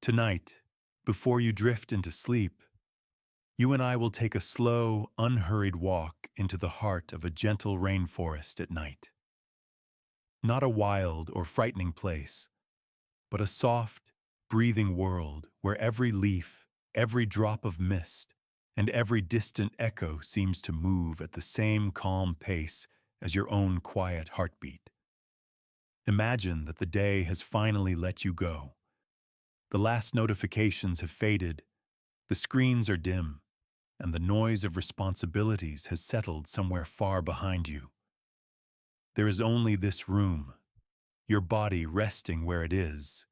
Tonight, before you drift into sleep, you and I will take a slow, unhurried walk into the heart of a gentle rainforest at night. Not a wild or frightening place, but a soft, breathing world where every leaf, every drop of mist, and every distant echo seems to move at the same calm pace as your own quiet heartbeat. Imagine that the day has finally let you go. The last notifications have faded, the screens are dim, and the noise of responsibilities has settled somewhere far behind you. There is only this room, your body resting where it is,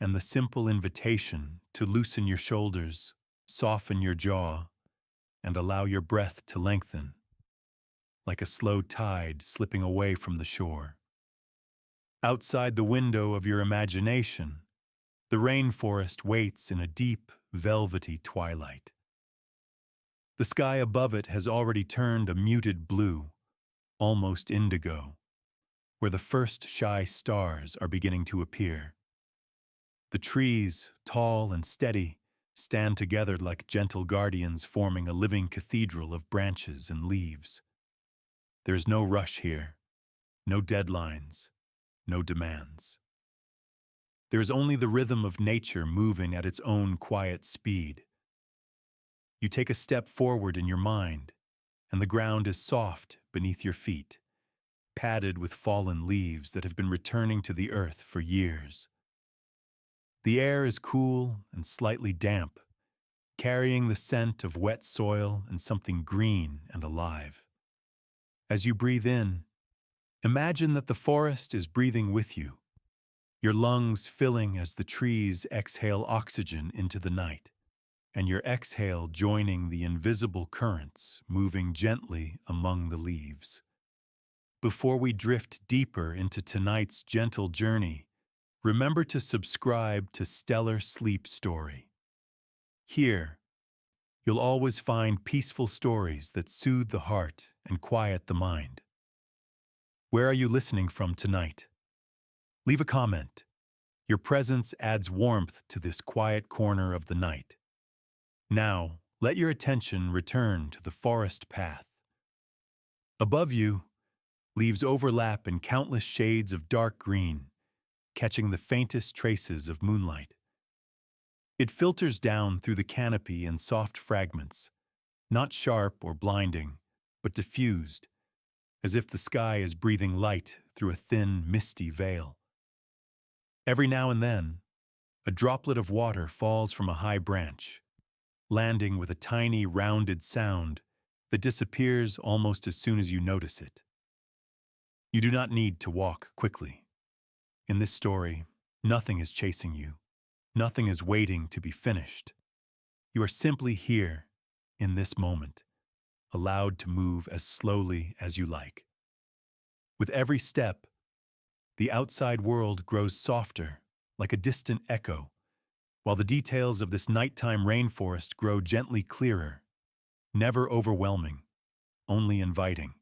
and the simple invitation to loosen your shoulders, soften your jaw, and allow your breath to lengthen, like a slow tide slipping away from the shore. Outside the window of your imagination, the rainforest waits in a deep, velvety twilight. The sky above it has already turned a muted blue, almost indigo, where the first shy stars are beginning to appear. The trees, tall and steady, stand together like gentle guardians forming a living cathedral of branches and leaves. There is no rush here, no deadlines, no demands. There is only the rhythm of nature moving at its own quiet speed. You take a step forward in your mind, and the ground is soft beneath your feet, padded with fallen leaves that have been returning to the earth for years. The air is cool and slightly damp, carrying the scent of wet soil and something green and alive. As you breathe in, imagine that the forest is breathing with you, your lungs filling as the trees exhale oxygen into the night, and your exhale joining the invisible currents moving gently among the leaves. Before we drift deeper into tonight's gentle journey, remember to subscribe to Stellar Sleep Story. Here, you'll always find peaceful stories that soothe the heart and quiet the mind. Where are you listening from tonight? Leave a comment. Your presence adds warmth to this quiet corner of the night. Now, let your attention return to the forest path. Above you, leaves overlap in countless shades of dark green, catching the faintest traces of moonlight. It filters down through the canopy in soft fragments, not sharp or blinding, but diffused, as if the sky is breathing light through a thin, misty veil. Every now and then, a droplet of water falls from a high branch, landing with a tiny, rounded sound that disappears almost as soon as you notice it. You do not need to walk quickly. In this story, nothing is chasing you. Nothing is waiting to be finished. You are simply here, in this moment, allowed to move as slowly as you like. With every step, the outside world grows softer, like a distant echo, while the details of this nighttime rainforest grow gently clearer, never overwhelming, only inviting.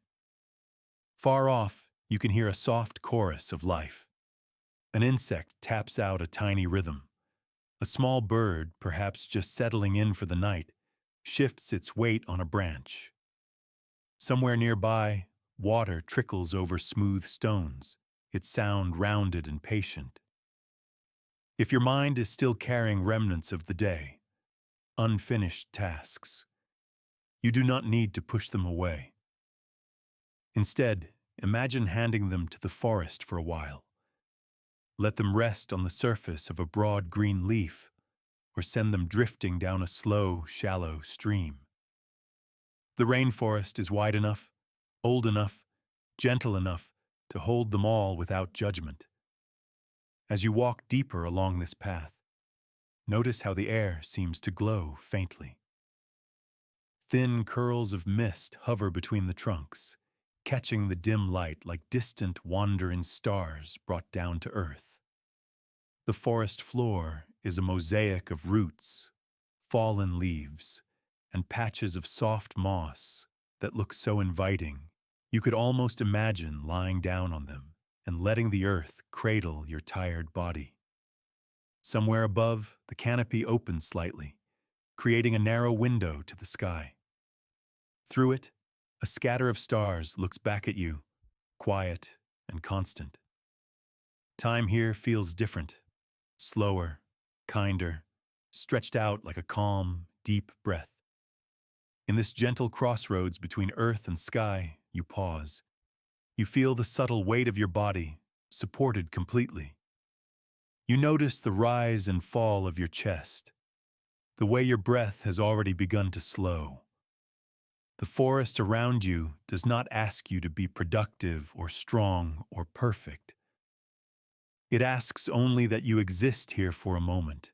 Far off, you can hear a soft chorus of life. An insect taps out a tiny rhythm. A small bird, perhaps just settling in for the night, shifts its weight on a branch. Somewhere nearby, water trickles over smooth stones, its sound rounded and patient. If your mind is still carrying remnants of the day, unfinished tasks, you do not need to push them away. Instead, imagine handing them to the forest for a while. Let them rest on the surface of a broad green leaf, or send them drifting down a slow, shallow stream. The rainforest is wide enough, old enough, gentle enough to hold them all without judgment. As you walk deeper along this path, notice how the air seems to glow faintly. Thin curls of mist hover between the trunks, catching the dim light like distant wandering stars brought down to earth. The forest floor is a mosaic of roots, fallen leaves, and patches of soft moss that look so inviting you could almost imagine lying down on them and letting the earth cradle your tired body. Somewhere above, the canopy opens slightly, creating a narrow window to the sky. Through it, a scatter of stars looks back at you, quiet and constant. Time here feels different, slower, kinder, stretched out like a calm, deep breath. In this gentle crossroads between earth and sky, you pause. You feel the subtle weight of your body, supported completely. You notice the rise and fall of your chest, the way your breath has already begun to slow. The forest around you does not ask you to be productive or strong or perfect. It asks only that you exist here for a moment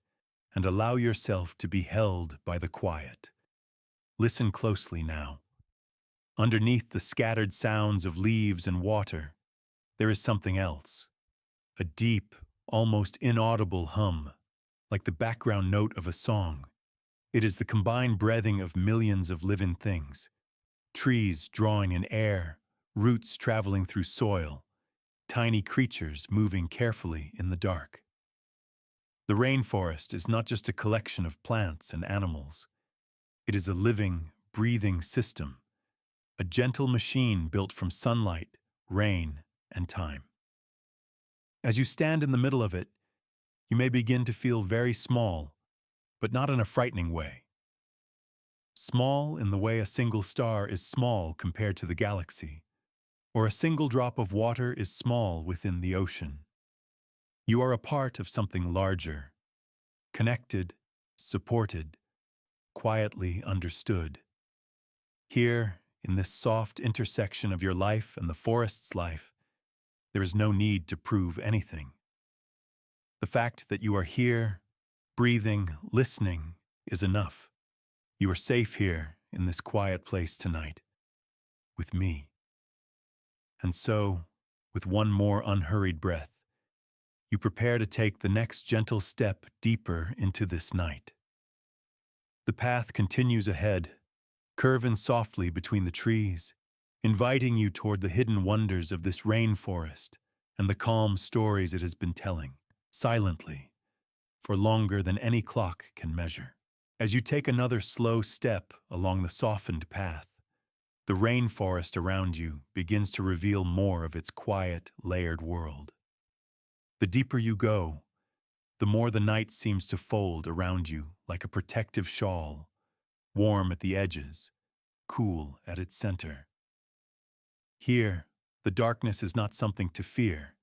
and allow yourself to be held by the quiet. Listen closely now. Underneath the scattered sounds of leaves and water, there is something else. A deep, almost inaudible hum, like the background note of a song. It is the combined breathing of millions of living things. Trees drawing in air, roots traveling through soil, tiny creatures moving carefully in the dark. The rainforest is not just a collection of plants and animals. It is a living, breathing system, a gentle machine built from sunlight, rain, and time. As you stand in the middle of it, you may begin to feel very small, but not in a frightening way. Small in the way a single star is small compared to the galaxy, or a single drop of water is small within the ocean. You are a part of something larger, connected, supported, quietly understood. Here, in this soft intersection of your life and the forest's life, there is no need to prove anything. The fact that you are here, breathing, listening, is enough. You are safe here in this quiet place tonight, with me. And so, with one more unhurried breath, you prepare to take the next gentle step deeper into this night. The path continues ahead, curving softly between the trees, inviting you toward the hidden wonders of this rainforest and the calm stories it has been telling, silently, for longer than any clock can measure. As you take another slow step along the softened path, the rainforest around you begins to reveal more of its quiet, layered world. The deeper you go, the more the night seems to fold around you like a protective shawl, warm at the edges, cool at its center. Here, the darkness is not something to fear.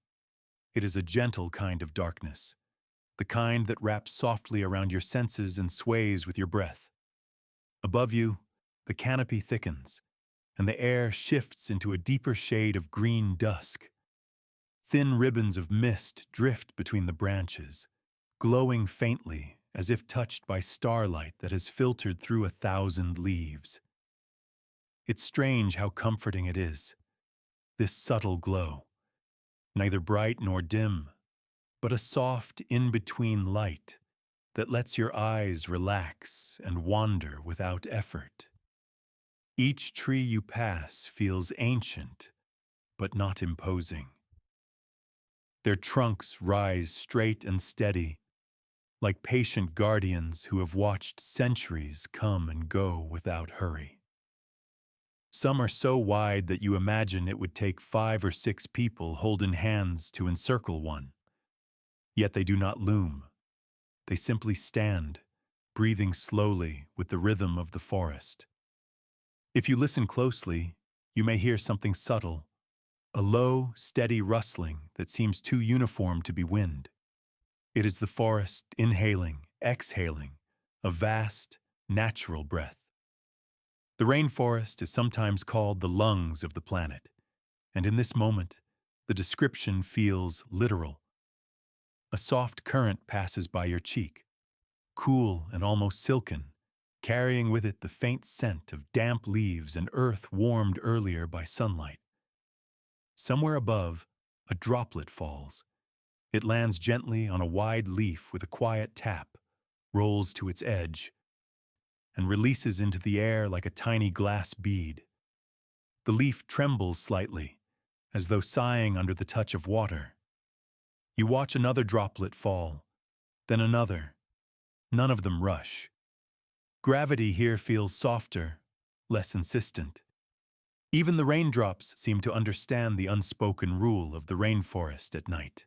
It is a gentle kind of darkness, the kind that wraps softly around your senses and sways with your breath. Above you, the canopy thickens, and the air shifts into a deeper shade of green dusk. Thin ribbons of mist drift between the branches, glowing faintly as if touched by starlight that has filtered through 1,000 leaves. It's strange how comforting it is, this subtle glow, neither bright nor dim, but a soft in-between light that lets your eyes relax and wander without effort. Each tree you pass feels ancient, but not imposing. Their trunks rise straight and steady, like patient guardians who have watched centuries come and go without hurry. Some are so wide that you imagine it would take 5 or 6 people holding hands to encircle one. Yet they do not loom. They simply stand, breathing slowly with the rhythm of the forest. If you listen closely, you may hear something subtle, a low, steady rustling that seems too uniform to be wind. It is the forest inhaling, exhaling, a vast, natural breath. The rainforest is sometimes called the lungs of the planet, and in this moment, the description feels literal. A soft current passes by your cheek, cool and almost silken, carrying with it the faint scent of damp leaves and earth warmed earlier by sunlight. Somewhere above, a droplet falls. It lands gently on a wide leaf with a quiet tap, rolls to its edge, and releases into the air like a tiny glass bead. The leaf trembles slightly, as though sighing under the touch of water. You watch another droplet fall, then another. None of them rush. Gravity here feels softer, less insistent. Even the raindrops seem to understand the unspoken rule of the rainforest at night.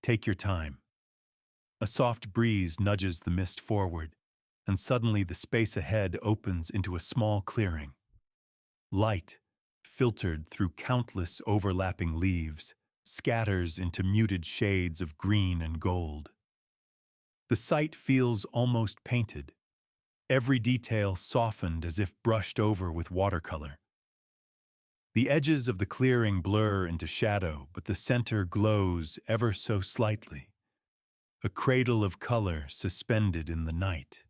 Take your time. A soft breeze nudges the mist forward, and suddenly the space ahead opens into a small clearing. Light, filtered through countless overlapping leaves, scatters into muted shades of green and gold. The sight feels almost painted, every detail softened as if brushed over with watercolor. The edges of the clearing blur into shadow, but the center glows ever so slightly, a cradle of color suspended in the night.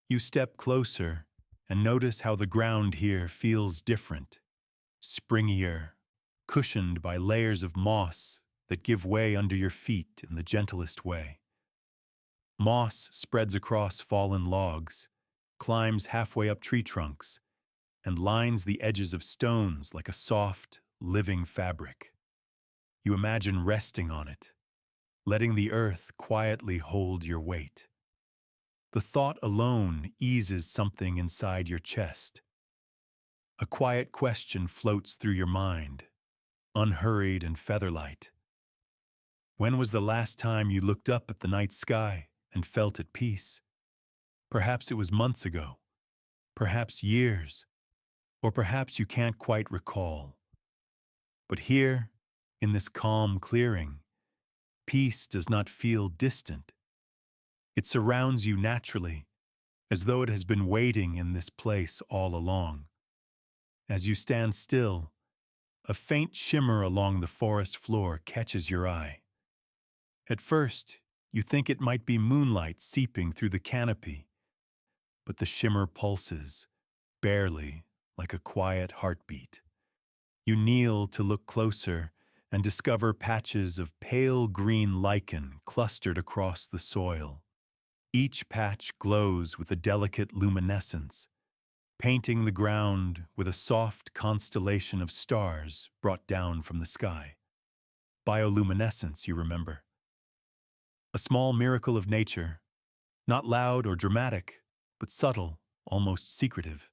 You step closer and notice how the ground here feels different, springier, cushioned by layers of moss that give way under your feet in the gentlest way. Moss spreads across fallen logs, climbs halfway up tree trunks, and lines the edges of stones like a soft, living fabric. You imagine resting on it, letting the earth quietly hold your weight. The thought alone eases something inside your chest. A quiet question floats through your mind, unhurried and featherlight. When was the last time you looked up at the night sky and felt at peace? Perhaps it was months ago, perhaps years, or perhaps you can't quite recall. But here, in this calm clearing, peace does not feel distant. It surrounds you naturally, as though it has been waiting in this place all along. As you stand still, a faint shimmer along the forest floor catches your eye. At first, you think it might be moonlight seeping through the canopy, but the shimmer pulses, barely, like a quiet heartbeat. You kneel to look closer and discover patches of pale green lichen clustered across the soil. Each patch glows with a delicate luminescence, painting the ground with a soft constellation of stars brought down from the sky. Bioluminescence, you remember. A small miracle of nature, not loud or dramatic, but subtle, almost secretive.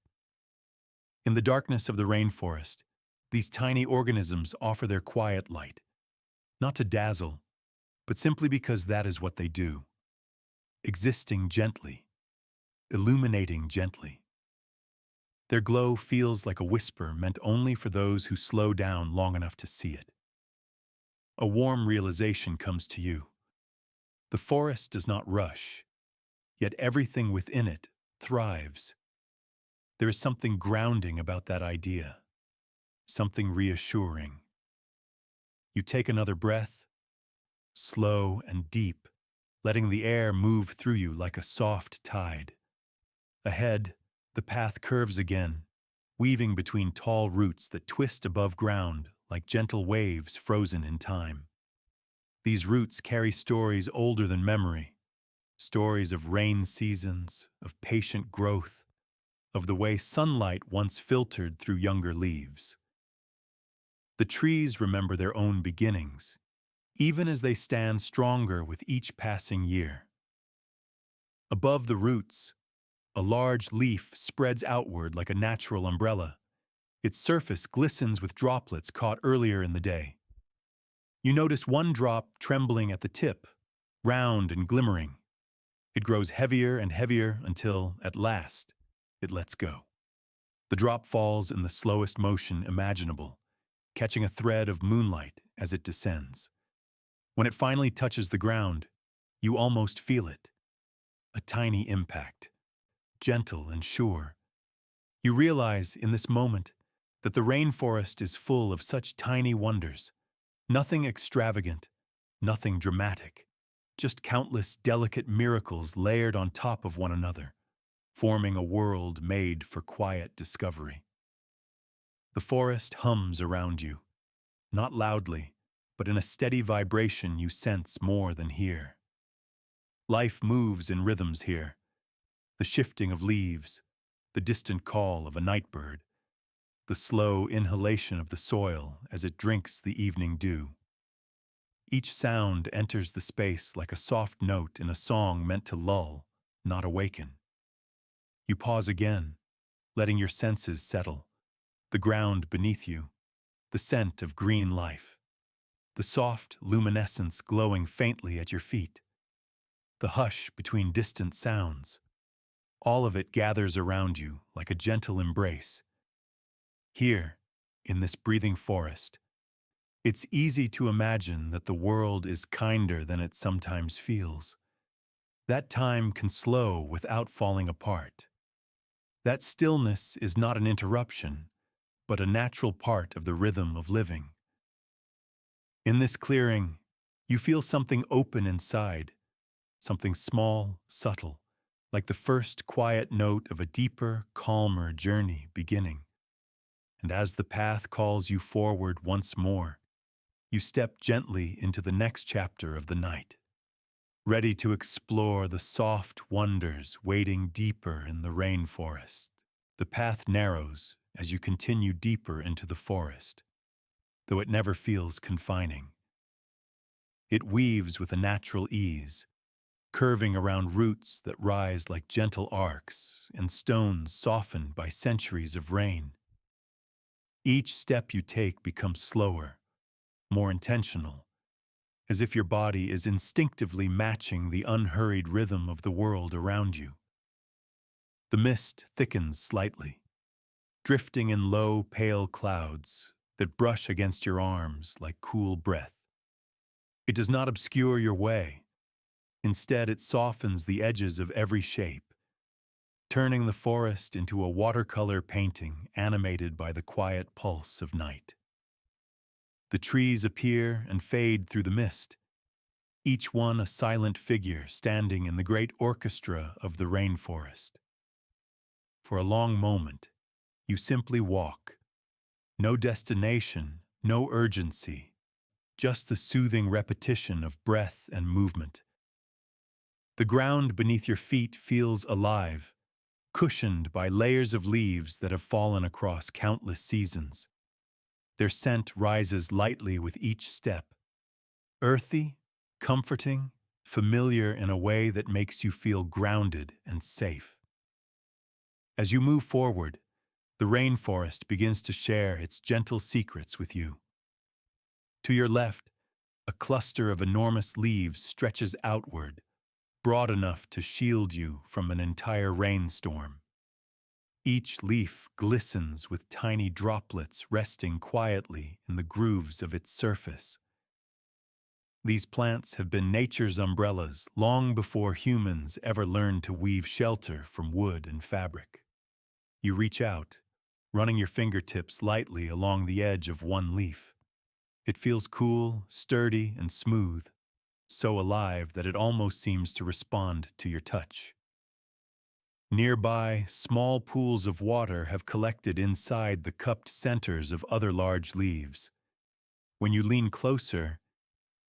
In the darkness of the rainforest, these tiny organisms offer their quiet light, not to dazzle, but simply because that is what they do. Existing gently, illuminating gently. Their glow feels like a whisper meant only for those who slow down long enough to see it. A warm realization comes to you. The forest does not rush, yet everything within it thrives. There is something grounding about that idea, something reassuring. You take another breath, slow and deep, letting the air move through you like a soft tide. Ahead, the path curves again, weaving between tall roots that twist above ground like gentle waves frozen in time. These roots carry stories older than memory, stories of rain seasons, of patient growth, of the way sunlight once filtered through younger leaves. The trees remember their own beginnings, even as they stand stronger with each passing year. Above the roots, a large leaf spreads outward like a natural umbrella. Its surface glistens with droplets caught earlier in the day. You notice one drop trembling at the tip, round and glimmering. It grows heavier and heavier until, at last, it lets go. The drop falls in the slowest motion imaginable, catching a thread of moonlight as it descends. When it finally touches the ground, you almost feel it. A tiny impact, gentle and sure. You realize in this moment that the rainforest is full of such tiny wonders. Nothing extravagant, nothing dramatic, just countless delicate miracles layered on top of one another, forming a world made for quiet discovery. The forest hums around you, not loudly, but in a steady vibration you sense more than hear. Life moves in rhythms here, the shifting of leaves, the distant call of a nightbird, the slow inhalation of the soil as it drinks the evening dew. Each sound enters the space like a soft note in a song meant to lull, not awaken. You pause again, letting your senses settle. The ground beneath you, the scent of green life, the soft luminescence glowing faintly at your feet, the hush between distant sounds. All of it gathers around you like a gentle embrace. Here, in this breathing forest, it's easy to imagine that the world is kinder than it sometimes feels. That time can slow without falling apart. That stillness is not an interruption, but a natural part of the rhythm of living. In this clearing, you feel something open inside, something small, subtle, like the first quiet note of a deeper, calmer journey beginning. And as the path calls you forward once more, you step gently into the next chapter of the night, ready to explore the soft wonders waiting deeper in the rainforest. The path narrows as you continue deeper into the forest, though it never feels confining. It weaves with a natural ease, curving around roots that rise like gentle arcs and stones softened by centuries of rain. Each step you take becomes slower, more intentional, as if your body is instinctively matching the unhurried rhythm of the world around you. The mist thickens slightly, drifting in low, pale clouds that brush against your arms like cool breath. It does not obscure your way. Instead, it softens the edges of every shape, turning the forest into a watercolor painting animated by the quiet pulse of night. The trees appear and fade through the mist, each one a silent figure standing in the great orchestra of the rainforest. For a long moment, you simply walk. No destination, no urgency, just the soothing repetition of breath and movement. The ground beneath your feet feels alive, cushioned by layers of leaves that have fallen across countless seasons. Their scent rises lightly with each step, earthy, comforting, familiar in a way that makes you feel grounded and safe. As you move forward, the rainforest begins to share its gentle secrets with you. To your left, a cluster of enormous leaves stretches outward, broad enough to shield you from an entire rainstorm. Each leaf glistens with tiny droplets resting quietly in the grooves of its surface. These plants have been nature's umbrellas long before humans ever learned to weave shelter from wood and fabric. You reach out, running your fingertips lightly along the edge of one leaf. It feels cool, sturdy, and smooth, so alive that it almost seems to respond to your touch. Nearby, small pools of water have collected inside the cupped centers of other large leaves. When you lean closer,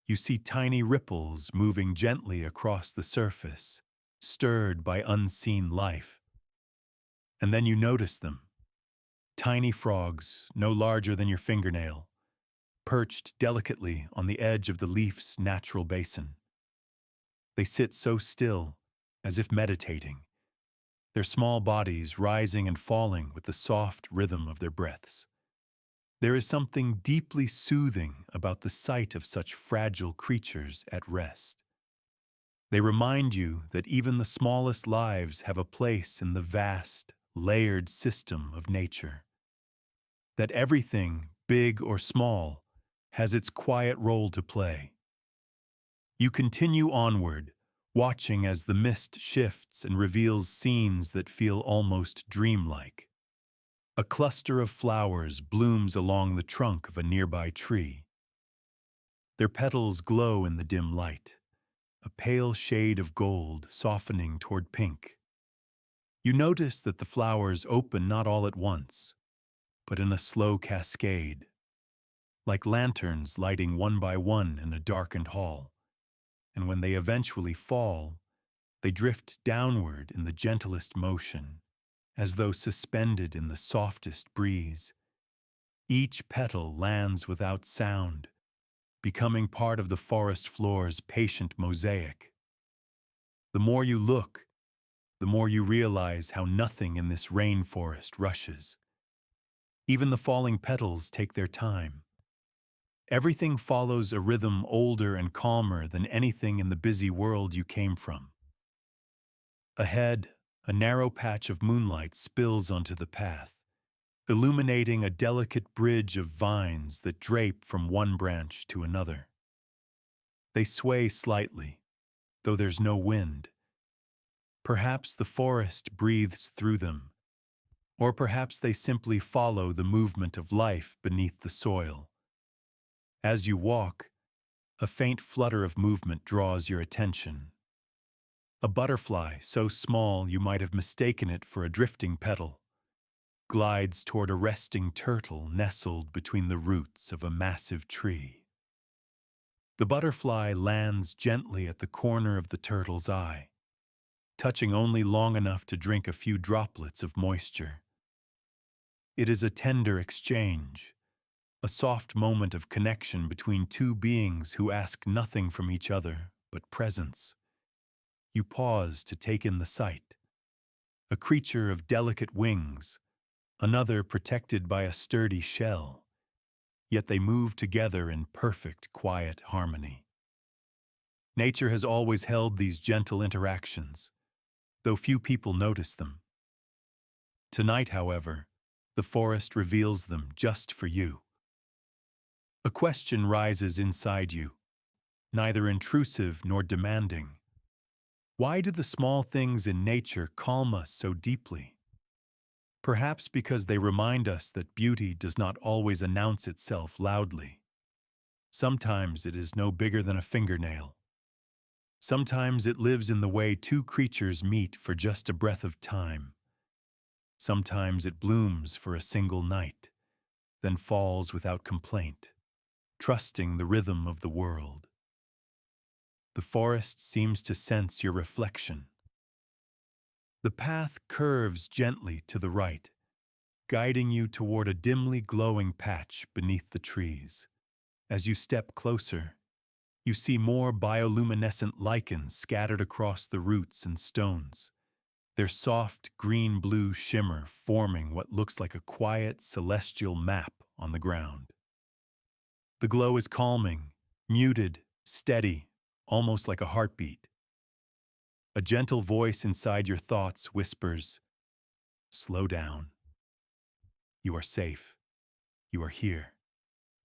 you see tiny ripples moving gently across the surface, stirred by unseen life. And then you notice them. Tiny frogs, no larger than your fingernail, perched delicately on the edge of the leaf's natural basin. They sit so still, as if meditating, their small bodies rising and falling with the soft rhythm of their breaths. There is something deeply soothing about the sight of such fragile creatures at rest. They remind you that even the smallest lives have a place in the vast, layered system of nature. That everything, big or small, has its quiet role to play. You continue onward, watching as the mist shifts and reveals scenes that feel almost dreamlike. A cluster of flowers blooms along the trunk of a nearby tree. Their petals glow in the dim light, a pale shade of gold softening toward pink. You notice that the flowers open not all at once, but in a slow cascade, like lanterns lighting one by one in a darkened hall. And when they eventually fall, they drift downward in the gentlest motion, as though suspended in the softest breeze. Each petal lands without sound, becoming part of the forest floor's patient mosaic. The more you look, the more you realize how nothing in this rainforest rushes. Even the falling petals take their time. Everything follows a rhythm older and calmer than anything in the busy world you came from. Ahead, a narrow patch of moonlight spills onto the path, illuminating a delicate bridge of vines that drape from one branch to another. They sway slightly, though there's no wind. Perhaps the forest breathes through them, or perhaps they simply follow the movement of life beneath the soil. As you walk, a faint flutter of movement draws your attention. A butterfly, so small you might have mistaken it for a drifting petal, glides toward a resting turtle nestled between the roots of a massive tree. The butterfly lands gently at the corner of the turtle's eye, touching only long enough to drink a few droplets of moisture. It is a tender exchange, a soft moment of connection between two beings who ask nothing from each other but presence. You pause to take in the sight. A creature of delicate wings, another protected by a sturdy shell, yet they move together in perfect, quiet harmony. Nature has always held these gentle interactions, though few people notice them. Tonight, however, the forest reveals them just for you. A question rises inside you, neither intrusive nor demanding. Why do the small things in nature calm us so deeply? Perhaps because they remind us that beauty does not always announce itself loudly. Sometimes it is no bigger than a fingernail. Sometimes it lives in the way two creatures meet for just a breath of time. Sometimes it blooms for a single night, then falls without complaint, trusting the rhythm of the world. The forest seems to sense your reflection. The path curves gently to the right, guiding you toward a dimly glowing patch beneath the trees. As you step closer, you see more bioluminescent lichens scattered across the roots and stones, their soft green-blue shimmer forming what looks like a quiet celestial map on the ground. The glow is calming, muted, steady, almost like a heartbeat. A gentle voice inside your thoughts whispers, "Slow down. You are safe. You are here."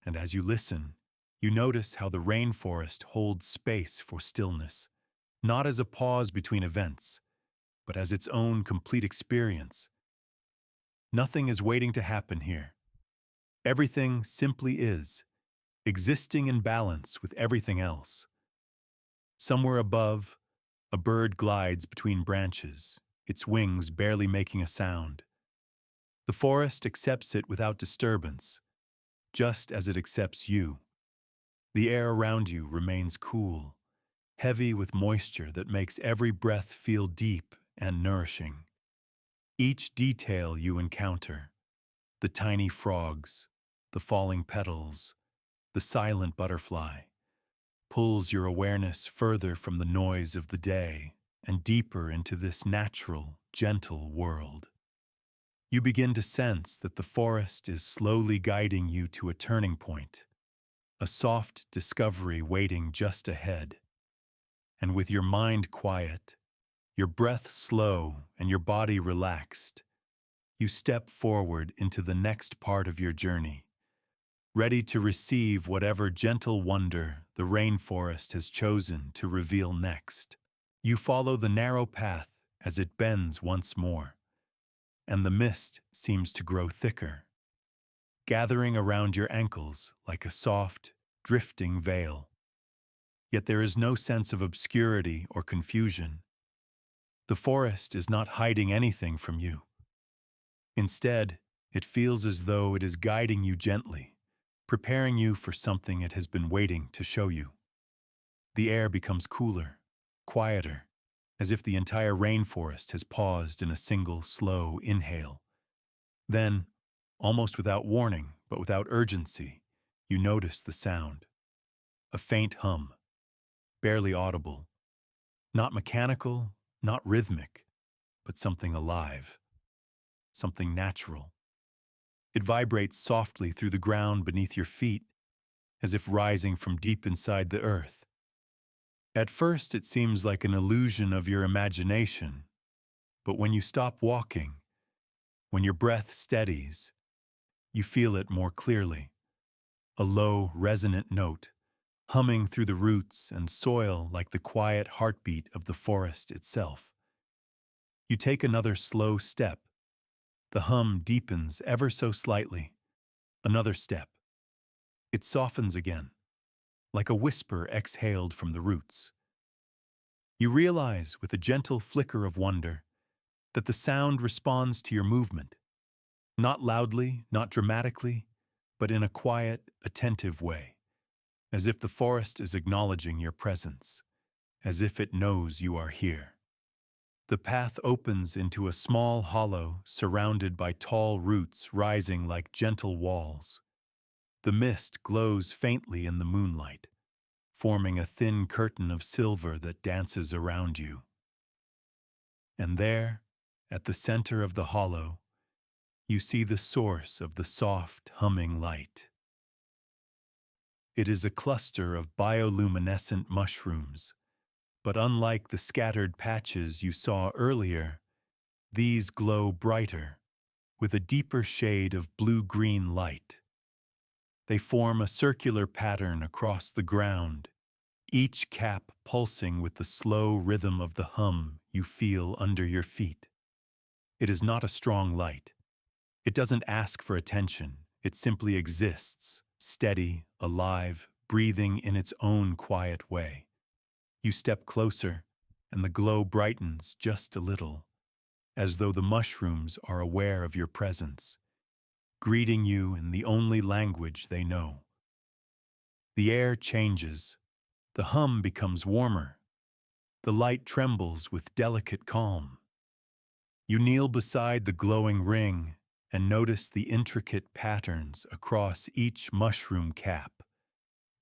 And as you listen, you notice how the rainforest holds space for stillness, not as a pause between events, but as its own complete experience. Nothing is waiting to happen here. Everything simply is, existing in balance with everything else. Somewhere above, a bird glides between branches, its wings barely making a sound. The forest accepts it without disturbance, just as it accepts you. The air around you remains cool, heavy with moisture that makes every breath feel deep and nourishing. Each detail you encounter, the tiny frogs, the falling petals, the silent butterfly, pulls your awareness further from the noise of the day and deeper into this natural, gentle world. You begin to sense that the forest is slowly guiding you to a turning point, a soft discovery waiting just ahead. And with your mind quiet, your breath slow, and your body relaxed, you step forward into the next part of your journey, ready to receive whatever gentle wonder the rainforest has chosen to reveal next. You follow the narrow path as it bends once more, and the mist seems to grow thicker, gathering around your ankles like a soft, drifting veil. Yet there is no sense of obscurity or confusion. The forest is not hiding anything from you. Instead, it feels as though it is guiding you gently, preparing you for something it has been waiting to show you. The air becomes cooler, quieter, as if the entire rainforest has paused in a single, slow inhale. Then, almost without warning, but without urgency, you notice the sound. a faint hum, barely audible, not mechanical, not rhythmic, but something alive, something natural. It vibrates softly through the ground beneath your feet, as if rising from deep inside the earth. At first, it seems like an illusion of your imagination, but when you stop walking, when your breath steadies, you feel it more clearly. A low, resonant note, humming through the roots and soil like the quiet heartbeat of the forest itself. You take another slow step. The hum deepens ever so slightly. Another step. It softens again, like a whisper exhaled from the roots. You realize, with a gentle flicker of wonder, that the sound responds to your movement, not loudly, not dramatically, but in a quiet, attentive way, as if the forest is acknowledging your presence, as if it knows you are here. The path opens into a small hollow surrounded by tall roots rising like gentle walls. The mist glows faintly in the moonlight, forming a thin curtain of silver that dances around you. And there, at the center of the hollow, you see the source of the soft, humming light. It is a cluster of bioluminescent mushrooms, but unlike the scattered patches you saw earlier, these glow brighter, with a deeper shade of blue-green light. They form a circular pattern across the ground, each cap pulsing with the slow rhythm of the hum you feel under your feet. It is not a strong light. It doesn't ask for attention. It simply exists, steady, alive, breathing in its own quiet way. You step closer, and the glow brightens just a little, as though the mushrooms are aware of your presence, greeting you in the only language they know. The air changes. The hum becomes warmer. The light trembles with delicate calm. You kneel beside the glowing ring and notice the intricate patterns across each mushroom cap,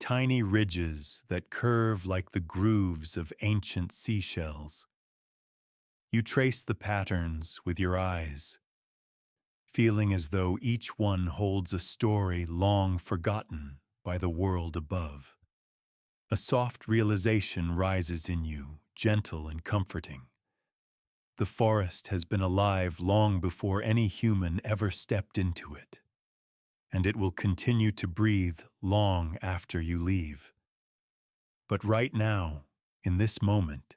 tiny ridges that curve like the grooves of ancient seashells. You trace the patterns with your eyes, feeling as though each one holds a story long forgotten by the world above. A soft realization rises in you, gentle and comforting. The forest has been alive long before any human ever stepped into it, and it will continue to breathe long after you leave. But right now, in this moment,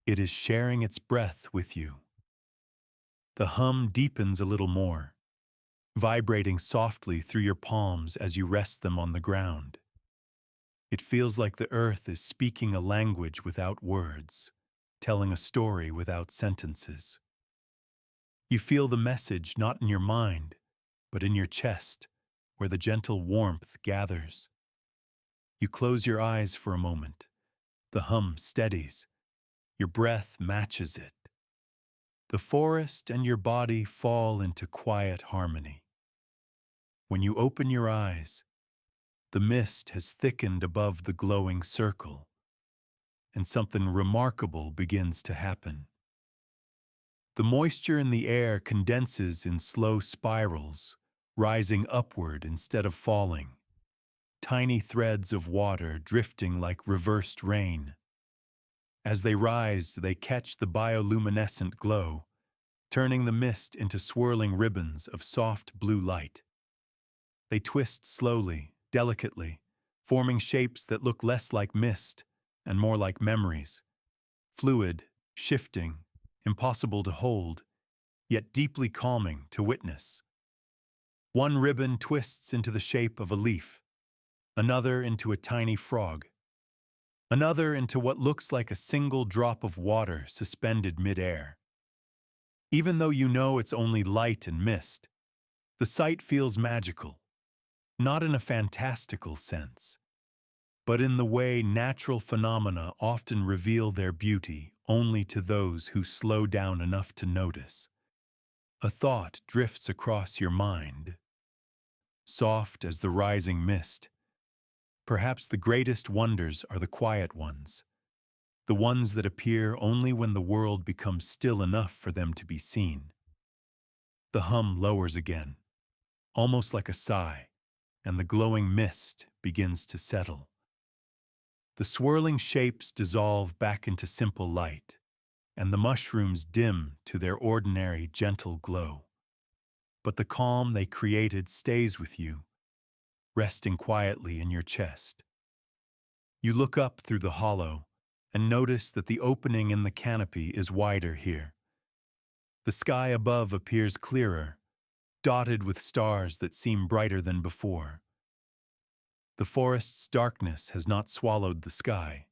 it is sharing its breath with you. The hum deepens a little more, vibrating softly through your palms as you rest them on the ground. It feels like the earth is speaking a language without words, telling a story without sentences. You feel the message not in your mind, but in your chest, where the gentle warmth gathers. You close your eyes for a moment. The hum steadies. Your breath matches it. The forest and your body fall into quiet harmony. When you open your eyes, the mist has thickened above the glowing circle, and something remarkable begins to happen. The moisture in the air condenses in slow spirals, rising upward instead of falling, tiny threads of water drifting like reversed rain. As they rise, they catch the bioluminescent glow, turning the mist into swirling ribbons of soft blue light. They twist slowly, delicately, forming shapes that look less like mist and more like memories, fluid, shifting, impossible to hold, yet deeply calming to witness. One ribbon twists into the shape of a leaf, another into a tiny frog, another into what looks like a single drop of water suspended midair. Even though you know it's only light and mist, the sight feels magical, not in a fantastical sense, but in the way natural phenomena often reveal their beauty only to those who slow down enough to notice. A thought drifts across your mind, soft as the rising mist. Perhaps the greatest wonders are the quiet ones, the ones that appear only when the world becomes still enough for them to be seen. The hum lowers again, almost like a sigh, and the glowing mist begins to settle. The swirling shapes dissolve back into simple light, and the mushrooms dim to their ordinary gentle glow. But the calm they created stays with you, resting quietly in your chest. You look up through the hollow and notice that the opening in the canopy is wider here. The sky above appears clearer, dotted with stars that seem brighter than before. The forest's darkness has not swallowed the sky.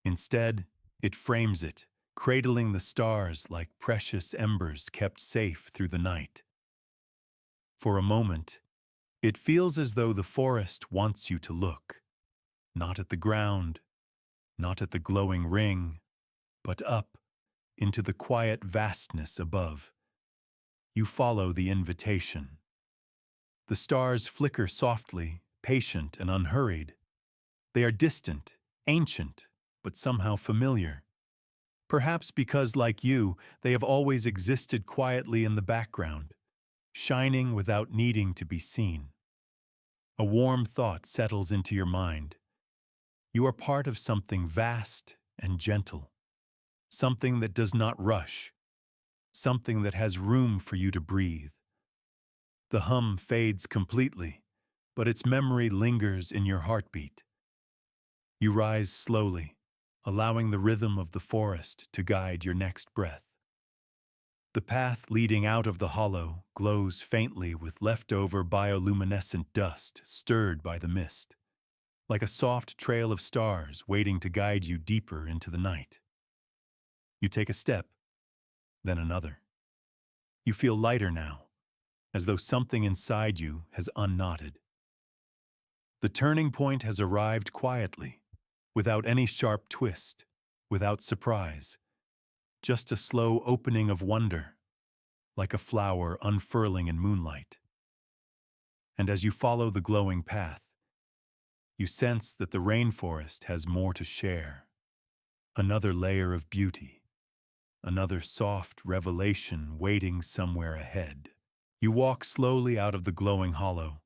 Instead, it frames it, cradling the stars like precious embers kept safe through the night. For a moment, it feels as though the forest wants you to look, not at the ground, not at the glowing ring, but up into the quiet vastness above. You follow the invitation. The stars flicker softly, patient and unhurried. They are distant, ancient, but somehow familiar. Perhaps because, like you, they have always existed quietly in the background, shining without needing to be seen. A warm thought settles into your mind. You are part of something vast and gentle, something that does not rush, something that has room for you to breathe. The hum fades completely, but its memory lingers in your heartbeat. You rise slowly, allowing the rhythm of the forest to guide your next breath. The path leading out of the hollow glows faintly with leftover bioluminescent dust stirred by the mist, like a soft trail of stars waiting to guide you deeper into the night. You take a step, then another. You feel lighter now, as though something inside you has unknotted. The turning point has arrived quietly, without any sharp twist, without surprise, just a slow opening of wonder, like a flower unfurling in moonlight. And as you follow the glowing path, you sense that the rainforest has more to share, another layer of beauty, another soft revelation waiting somewhere ahead. You walk slowly out of the glowing hollow,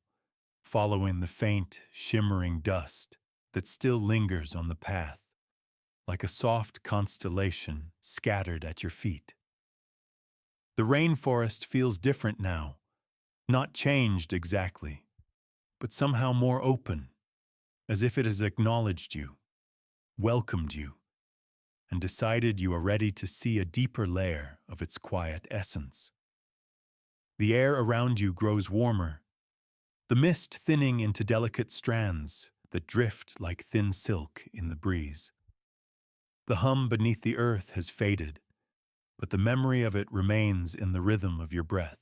following the faint, shimmering dust that still lingers on the path, like a soft constellation scattered at your feet. The rainforest feels different now, not changed exactly, but somehow more open, as if it has acknowledged you, welcomed you, and decided you are ready to see a deeper layer of its quiet essence. The air around you grows warmer, the mist thinning into delicate strands that drift like thin silk in the breeze. The hum beneath the earth has faded, but the memory of it remains in the rhythm of your breath.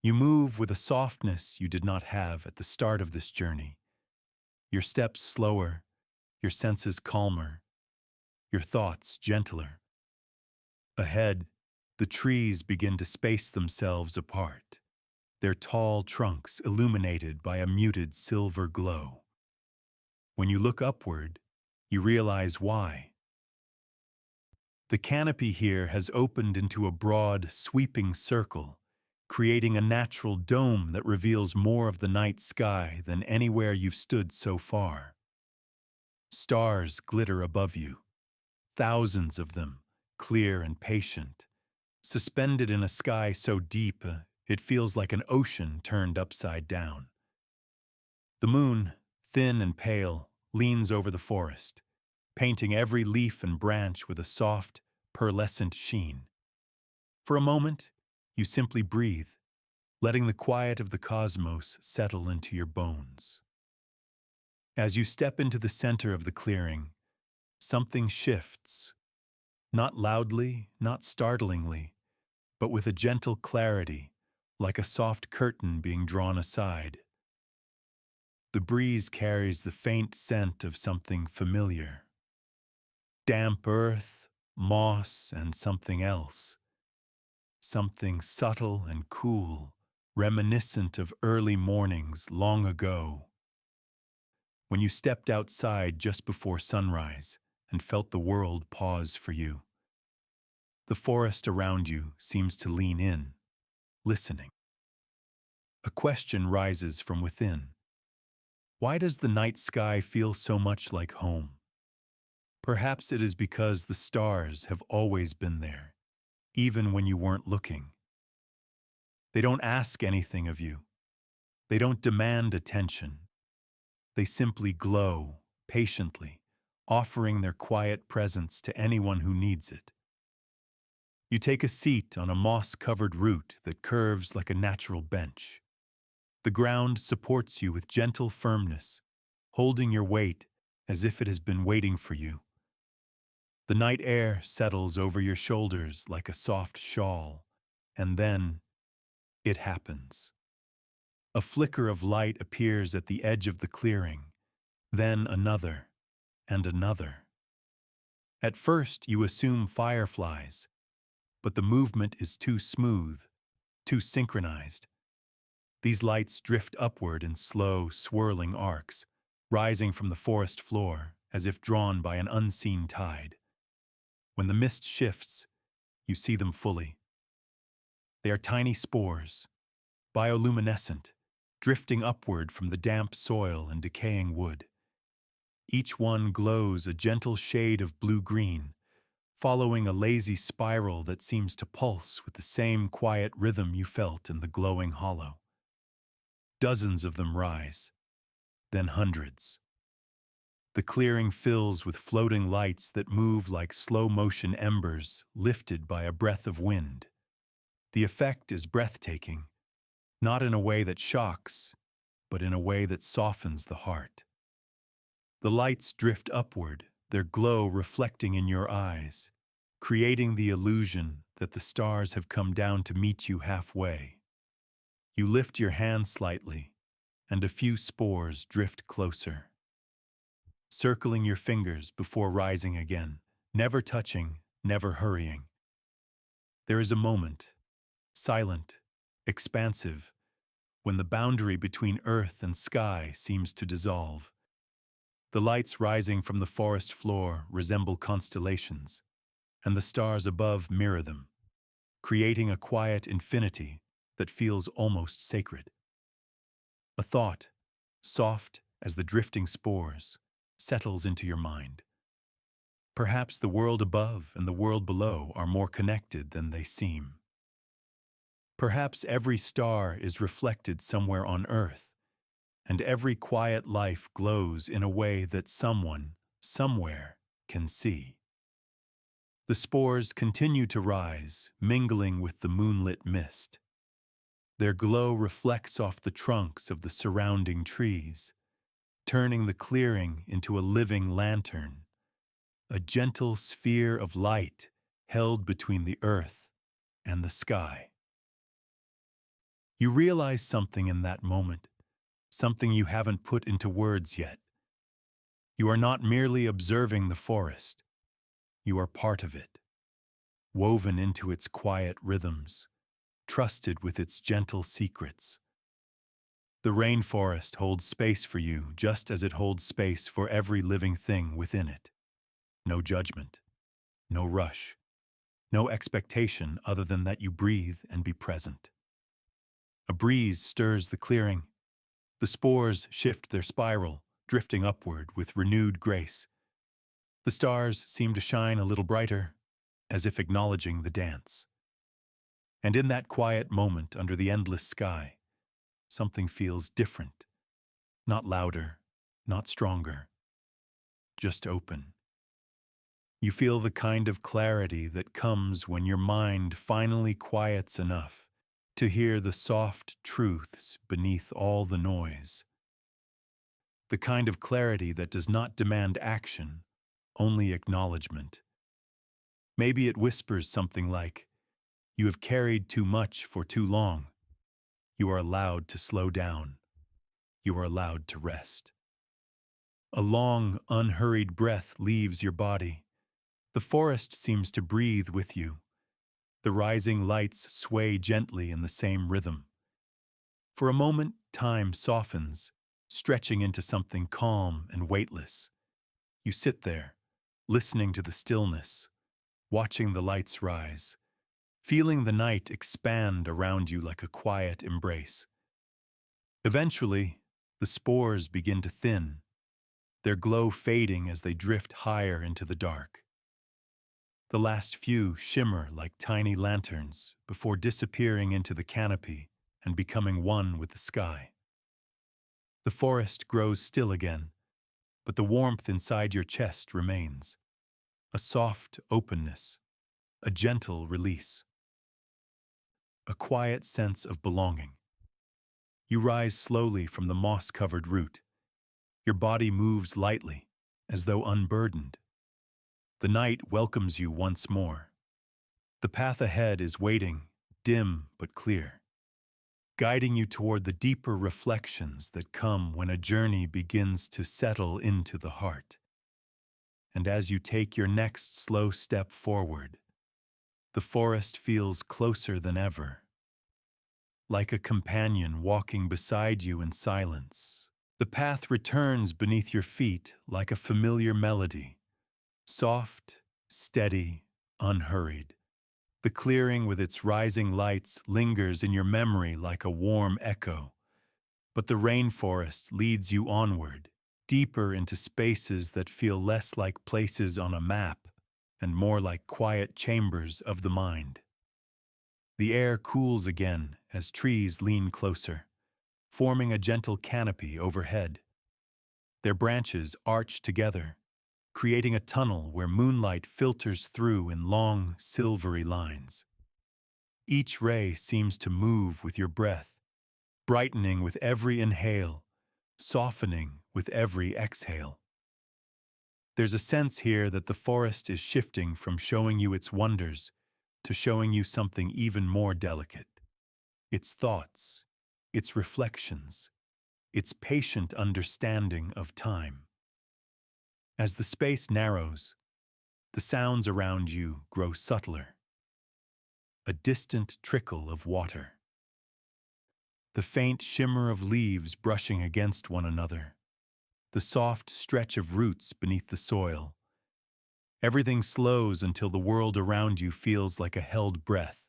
You move with a softness you did not have at the start of this journey, your steps slower, your senses calmer, your thoughts gentler. Ahead, the trees begin to space themselves apart, their tall trunks illuminated by a muted silver glow. When you look upward, you realize why. The canopy here has opened into a broad, sweeping circle, creating a natural dome that reveals more of the night sky than anywhere you've stood so far. Stars glitter above you, thousands of them, clear and patient, suspended in a sky so deep it feels like an ocean turned upside down. The moon, thin and pale, leans over the forest, painting every leaf and branch with a soft, pearlescent sheen. For a moment, you simply breathe, letting the quiet of the cosmos settle into your bones. As you step into the center of the clearing, something shifts, not loudly, not startlingly, but with a gentle clarity, like a soft curtain being drawn aside. The breeze carries the faint scent of something familiar. Damp earth, moss, and something else. Something subtle and cool, reminiscent of early mornings long ago. when you stepped outside just before sunrise and felt the world pause for you. The forest around you seems to lean in, listening. A question rises from within. Why does the night sky feel so much like home? Perhaps it is because the stars have always been there, even when you weren't looking. They don't ask anything of you. They don't demand attention. They simply glow, patiently, offering their quiet presence to anyone who needs it. You take a seat on a moss-covered root that curves like a natural bench. The ground supports you with gentle firmness, holding your weight as if it has been waiting for you. The night air settles over your shoulders like a soft shawl, and then it happens. A flicker of light appears at the edge of the clearing, then another, and another. At first, you assume fireflies, but the movement is too smooth, too synchronized. These lights drift upward in slow, swirling arcs, rising from the forest floor as if drawn by an unseen tide. When the mist shifts, you see them fully. They are tiny spores, bioluminescent, drifting upward from the damp soil and decaying wood. Each one glows a gentle shade of blue-green, following a lazy spiral that seems to pulse with the same quiet rhythm you felt in the glowing hollow. Dozens of them rise, then hundreds. The clearing fills with floating lights that move like slow-motion embers lifted by a breath of wind. The effect is breathtaking, not in a way that shocks, but in a way that softens the heart. The lights drift upward, their glow reflecting in your eyes, creating the illusion that the stars have come down to meet you halfway. You lift your hand slightly, and a few spores drift closer, circling your fingers before rising again, never touching, never hurrying. There is a moment, silent, expansive, when the boundary between earth and sky seems to dissolve. The lights rising from the forest floor resemble constellations, and the stars above mirror them, creating a quiet infinity that feels almost sacred. A thought, soft as the drifting spores, settles into your mind. Perhaps the world above and the world below are more connected than they seem. Perhaps every star is reflected somewhere on Earth, and every quiet life glows in a way that someone, somewhere, can see. The spores continue to rise, mingling with the moonlit mist. Their glow reflects off the trunks of the surrounding trees, turning the clearing into a living lantern, a gentle sphere of light held between the earth and the sky. You realize something in that moment, something you haven't put into words yet. You are not merely observing the forest. You are part of it, woven into its quiet rhythms, trusted with its gentle secrets. The rainforest holds space for you just as it holds space for every living thing within it. No judgment, no rush, no expectation other than that you breathe and be present. A breeze stirs the clearing. The spores shift their spiral, drifting upward with renewed grace. The stars seem to shine a little brighter, as if acknowledging the dance. And in that quiet moment under the endless sky, something feels different. Not louder, not stronger, just open. You feel the kind of clarity that comes when your mind finally quiets enough to hear the soft truths beneath all the noise. The kind of clarity that does not demand action, only acknowledgement. Maybe it whispers something like, "You have carried too much for too long. You are allowed to slow down. You are allowed to rest." A long, unhurried breath leaves your body. The forest seems to breathe with you. The rising lights sway gently in the same rhythm. For a moment, time softens, stretching into something calm and weightless. You sit there, listening to the stillness, watching the lights rise, feeling the night expand around you like a quiet embrace. Eventually, the spores begin to thin, their glow fading as they drift higher into the dark. The last few shimmer like tiny lanterns before disappearing into the canopy and becoming one with the sky. The forest grows still again, but the warmth inside your chest remains. A soft openness, a gentle release, a quiet sense of belonging. You rise slowly from the moss-covered root. Your body moves lightly, as though unburdened. The night welcomes you once more. The path ahead is waiting, dim but clear, guiding you toward the deeper reflections that come when a journey begins to settle into the heart. And as you take your next slow step forward, the forest feels closer than ever, like a companion walking beside you in silence. The path returns beneath your feet like a familiar melody, soft, steady, unhurried. The clearing with its rising lights lingers in your memory like a warm echo, but the rainforest leads you onward, deeper into spaces that feel less like places on a map and more like quiet chambers of the mind. The air cools again as trees lean closer, forming a gentle canopy overhead. Their branches arch together, creating a tunnel where moonlight filters through in long, silvery lines. Each ray seems to move with your breath, brightening with every inhale, softening with every exhale. There's a sense here that the forest is shifting from showing you its wonders to showing you something even more delicate. Its thoughts, its reflections, its patient understanding of time. As the space narrows, the sounds around you grow subtler. A distant trickle of water. The faint shimmer of leaves brushing against one another. The soft stretch of roots beneath the soil. Everything slows until the world around you feels like a held breath.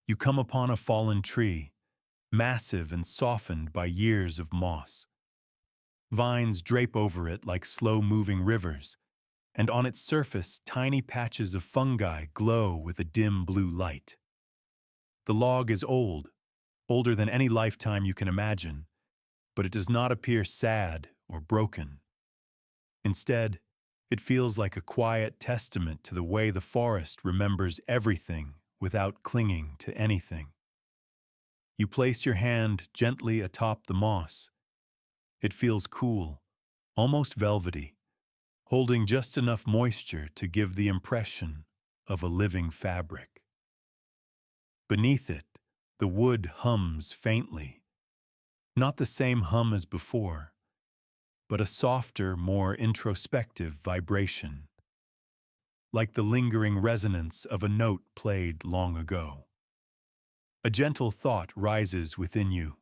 You come upon a fallen tree, massive and softened by years of moss. Vines drape over it like slow-moving rivers, and on its surface tiny patches of fungi glow with a dim blue light. The log is old, older than any lifetime you can imagine, but it does not appear sad or broken. Instead, it feels like a quiet testament to the way the forest remembers everything without clinging to anything. You place your hand gently atop the moss. It feels cool, almost velvety, holding just enough moisture to give the impression of a living fabric. Beneath it, the wood hums faintly, not the same hum as before, but a softer, more introspective vibration, like the lingering resonance of a note played long ago. A gentle thought rises within you.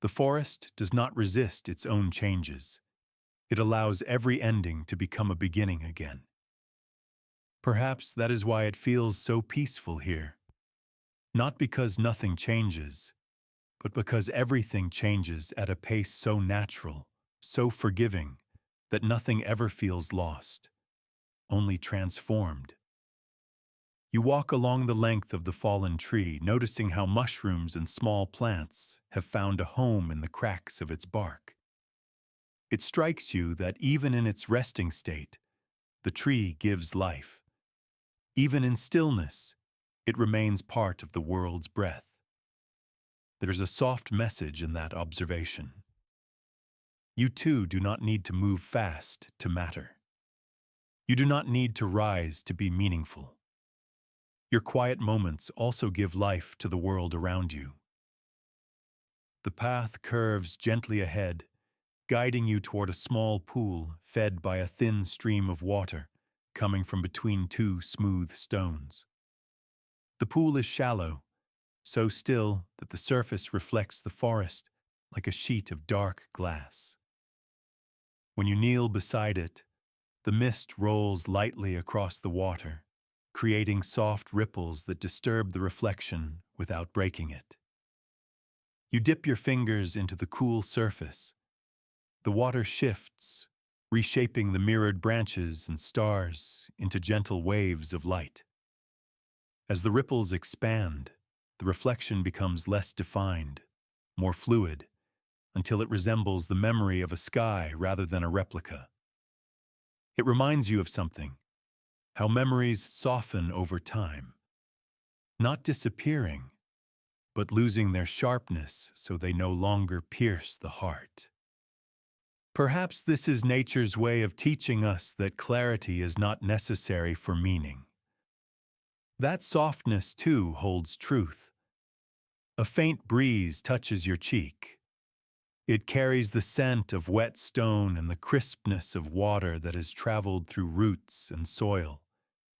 The forest does not resist its own changes. It allows every ending to become a beginning again. Perhaps that is why it feels so peaceful here. Not because nothing changes, but because everything changes at a pace so natural, so forgiving, that nothing ever feels lost, only transformed. You walk along the length of the fallen tree, noticing how mushrooms and small plants have found a home in the cracks of its bark. It strikes you that even in its resting state, the tree gives life. Even in stillness, it remains part of the world's breath. There's a soft message in that observation. You too do not need to move fast to matter. You do not need to rise to be meaningful. Your quiet moments also give life to the world around you. The path curves gently ahead, guiding you toward a small pool fed by a thin stream of water coming from between two smooth stones. The pool is shallow, so still that the surface reflects the forest like a sheet of dark glass. When you kneel beside it, the mist rolls lightly across the water, creating soft ripples that disturb the reflection without breaking it. You dip your fingers into the cool surface. The water shifts, reshaping the mirrored branches and stars into gentle waves of light. As the ripples expand, the reflection becomes less defined, more fluid, until it resembles the memory of a sky rather than a replica. It reminds you of something, how memories soften over time, not disappearing, but losing their sharpness so they no longer pierce the heart. Perhaps this is nature's way of teaching us that clarity is not necessary for meaning. That softness, too, holds truth. A faint breeze touches your cheek. It carries the scent of wet stone and the crispness of water that has traveled through roots and soil,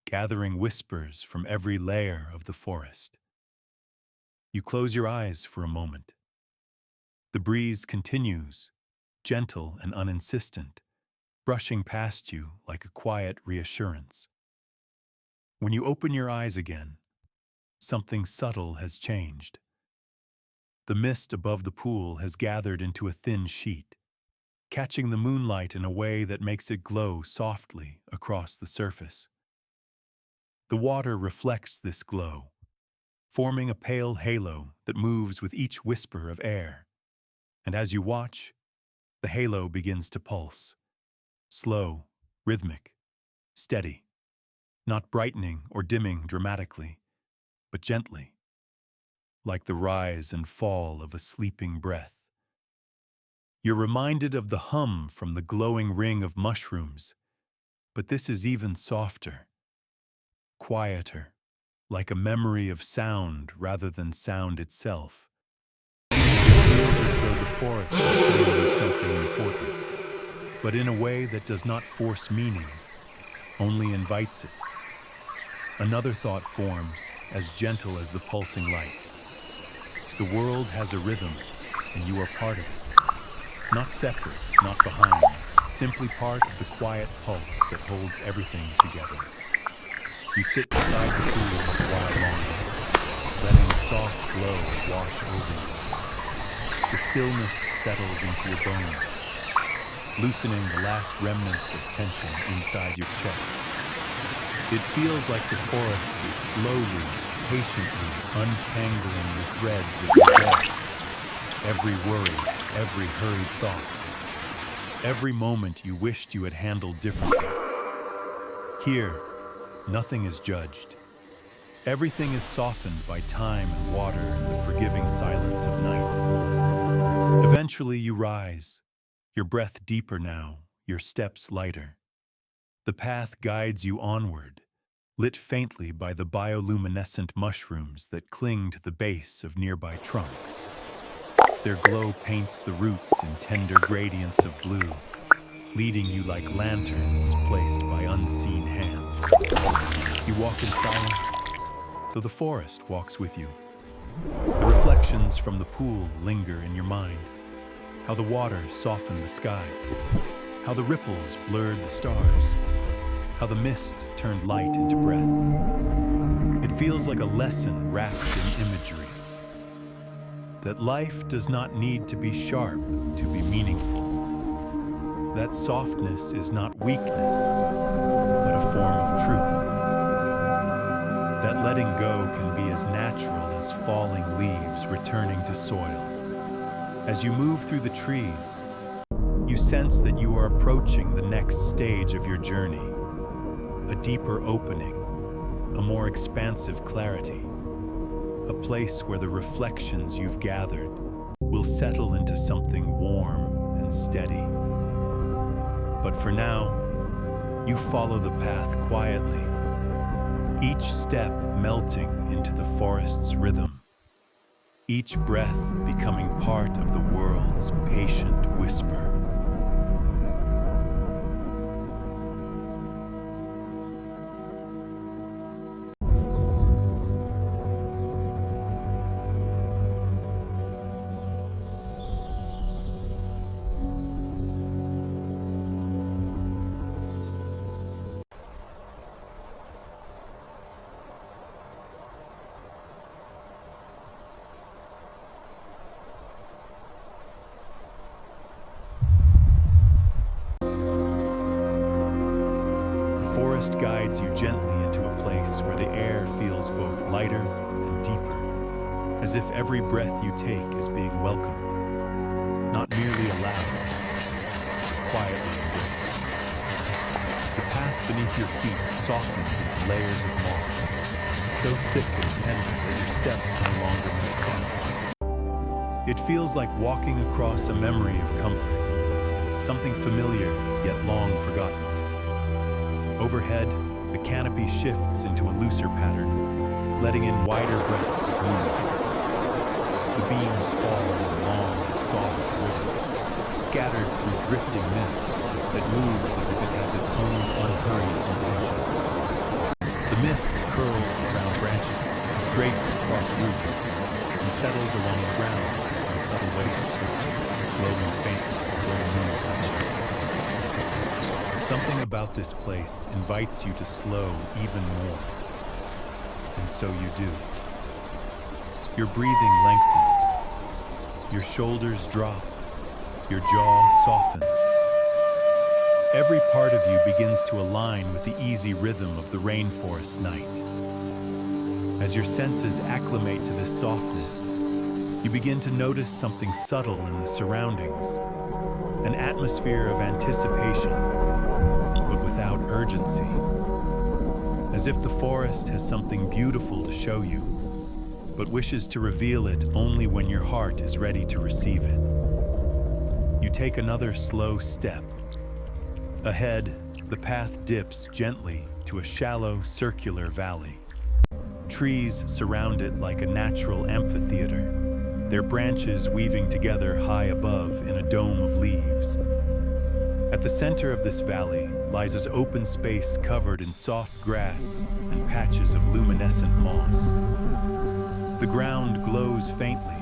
gathering whispers from every layer of the forest. You close your eyes for a moment. The breeze continues, gentle and uninsistent, brushing past you like a quiet reassurance. When you open your eyes again, something subtle has changed. The mist above the pool has gathered into a thin sheet, catching the moonlight in a way that makes it glow softly across the surface. The water reflects this glow, forming a pale halo that moves with each whisper of air. And as you watch, the halo begins to pulse, slow, rhythmic, steady, not brightening or dimming dramatically, but gently, like the rise and fall of a sleeping breath. You're reminded of the hum from the glowing ring of mushrooms, but this is even softer, quieter, like a memory of sound rather than sound itself. It feels as though the forest is showing you something important, but in a way that does not force meaning, only invites it. Another thought forms, as gentle as the pulsing light. The world has a rhythm, and you are part of it. Not separate, not behind, simply part of the quiet pulse that holds everything together. You sit beside the pool a while longer, letting the soft glow wash over you. The stillness settles into your bones, loosening the last remnants of tension inside your chest. It feels like the forest is slowly, patiently untangling the threads of your day. Every worry, every hurried thought, every moment you wished you had handled differently. Here, nothing is judged. Everything is softened by time and water and the forgiving silence of night. Eventually you rise, your breath deeper now, your steps lighter. The path guides you onward, lit faintly by the bioluminescent mushrooms that cling to the base of nearby trunks. Their glow paints the roots in tender gradients of blue, leading you like lanterns placed by unseen hands. You walk in silence, though the forest walks with you. The reflections from the pool linger in your mind, how the water softened the sky, how the ripples blurred the stars, how the mist turned light into breath. It feels like a lesson wrapped in imagery, that life does not need to be sharp to be meaningful. That softness is not weakness, but a form of truth. That letting go can be as natural as falling leaves returning to soil. As you move through the trees, you sense that you are approaching the next stage of your journey. A deeper opening, a more expansive clarity, a place where the reflections you've gathered will settle into something warm and steady. But for now, you follow the path quietly, each step melting into the forest's rhythm, each breath becoming part of the world's patient whisper. forest guides you gently into a place where the air feels both lighter and deeper, as if every breath you take is being welcomed, not merely allowed, but quietly embraced. The path beneath your feet softens into layers of moss, so thick and tender that your steps no longer make sound. It feels like walking across a memory of comfort, something familiar yet long forgotten. Overhead, the canopy shifts into a looser pattern, letting in wider breaths of moonlight. The beams fall in long, soft rivers, scattered through drifting mist that moves as if it has its own unhurried intentions. The mist curls around branches, drapes across roofs, and settles along the ground in subtle waves, glowing faintly where the moon touches. Something about this place invites you to slow even more. And so you do. Your breathing lengthens. Your shoulders drop. Your jaw softens. Every part of you begins to align with the easy rhythm of the rainforest night. As your senses acclimate to this softness, you begin to notice something subtle in the surroundings, an atmosphere of anticipation, but without urgency. As if the forest has something beautiful to show you, but wishes to reveal it only when your heart is ready to receive it. You take another slow step. Ahead, the path dips gently to a shallow, circular valley. Trees surround it like a natural amphitheater, their branches weaving together high above in a dome of leaves. At the center of this valley lies an open space covered in soft grass and patches of luminescent moss. The ground glows faintly,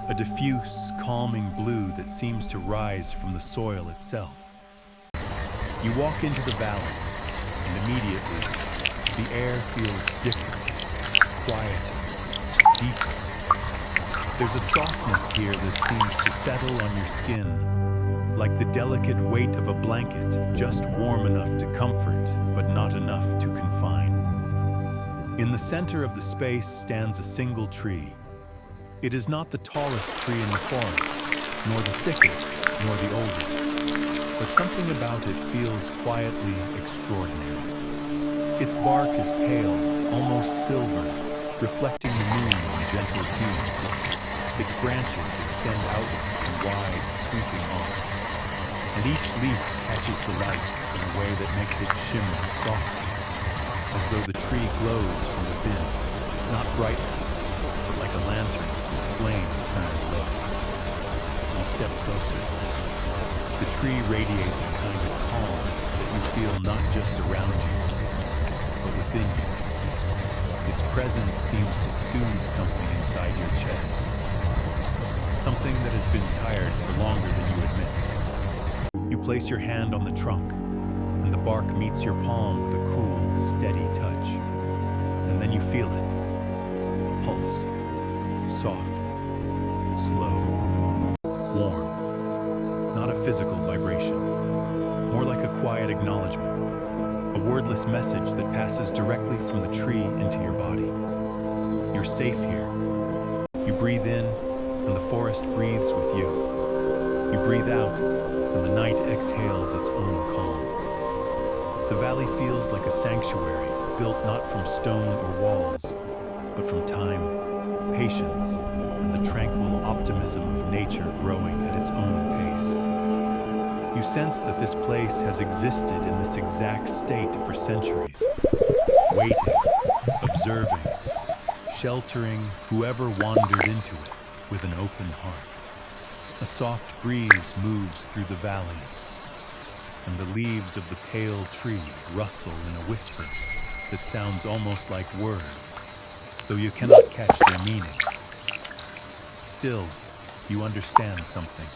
a diffuse, calming blue that seems to rise from the soil itself. You walk into the valley, and immediately, the air feels different, quieter, deeper. There's a softness here that seems to settle on your skin, like the delicate weight of a blanket, just warm enough to comfort, but not enough to confine. In the center of the space stands a single tree. It is not the tallest tree in the forest, nor the thickest, nor the oldest. But something about it feels quietly extraordinary. Its bark is pale, almost silver, reflecting the moon in gentle hue. Its branches extend outward in wide, sweeping arms, and each leaf catches the light in a way that makes it shimmer softly, as though the tree glows from within, not brightly, but like a lantern with flame turned low. You step closer. The tree radiates a kind of calm that you feel not just around you, but within you. Its presence seems to soothe something inside your chest, something that has been tired for longer than you admit. You place your hand on the trunk, and the bark meets your palm with a cool, steady touch. And then you feel it, a pulse, soft, slow, warm. Not a physical vibration, more like a quiet acknowledgement, a wordless message that passes directly from the tree into your body. You're safe here. You breathe in, and the forest breathes with you. You breathe out, and the night exhales its own calm. The valley feels like a sanctuary built not from stone or walls, but from time, patience, and the tranquil optimism of nature growing at its own pace. You sense that this place has existed in this exact state for centuries, waiting, observing, sheltering whoever wandered into it with an open heart. A soft breeze moves through the valley, and the leaves of the pale tree rustle in a whisper that sounds almost like words, though you cannot catch their meaning. Still, you understand something.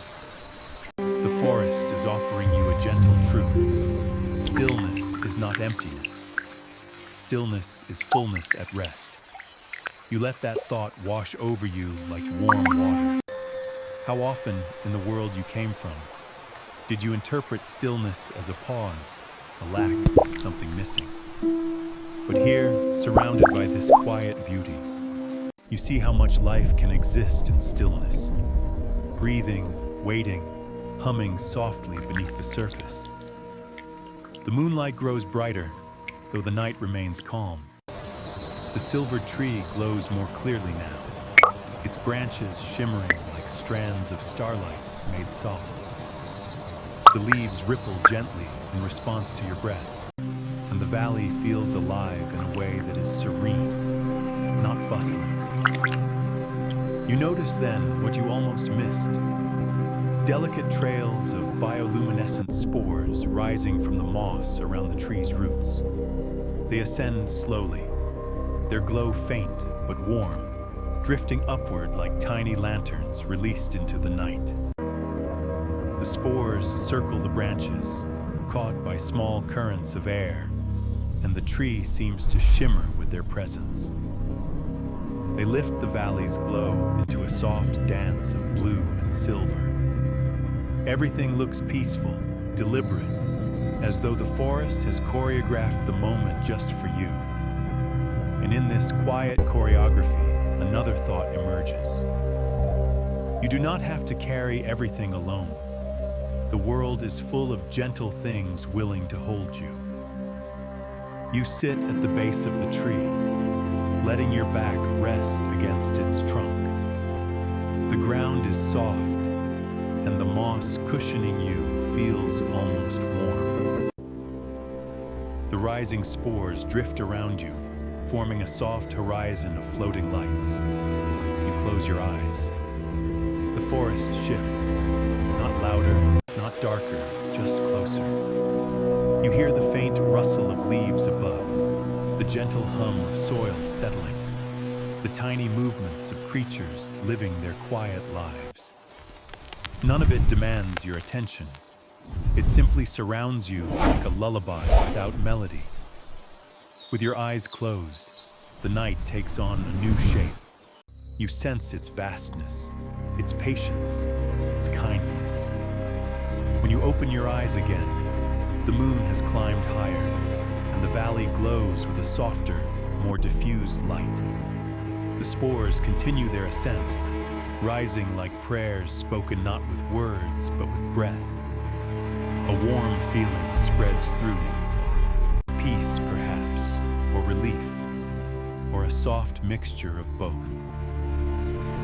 The forest is offering you a gentle truth. Stillness is not emptiness. Stillness is fullness at rest. You let that thought wash over you like warm water. How often in the world you came from did you interpret stillness as a pause, a lack, something missing. But here, surrounded by this quiet beauty, you see how much life can exist in stillness, breathing, waiting, humming softly beneath the surface. The moonlight grows brighter, though the night remains calm. The silvered tree glows more clearly now, its branches shimmering like strands of starlight made solid. The leaves ripple gently in response to your breath, and the valley feels alive in a way that is serene, not bustling. You notice then what you almost missed. Delicate trails of bioluminescent spores rising from the moss around the tree's roots. They ascend slowly, their glow faint but warm, drifting upward like tiny lanterns released into the night. The spores circle the branches, caught by small currents of air, and the tree seems to shimmer with their presence. They lift the valley's glow into a soft dance of blue and silver. Everything looks peaceful, deliberate, as though the forest has choreographed the moment just for you. And in this quiet choreography, another thought emerges. You do not have to carry everything alone. The world is full of gentle things willing to hold you. You sit at the base of the tree, letting your back rest against its trunk. The ground is soft, and the moss cushioning you feels almost warm. The rising spores drift around you, forming a soft horizon of floating lights. You close your eyes. The forest shifts, not louder, not darker, just closer. You hear the faint rustle of leaves above, the gentle hum of soil settling, the tiny movements of creatures living their quiet lives. None of it demands your attention. It simply surrounds you like a lullaby without melody. With your eyes closed, the night takes on a new shape. You sense its vastness, its patience, its kindness. When you open your eyes again, the moon has climbed higher, and the valley glows with a softer, more diffused light. The spores continue their ascent, rising like prayers spoken not with words, but with breath. A warm feeling spreads through you. Peace, perhaps, or relief, or a soft mixture of both.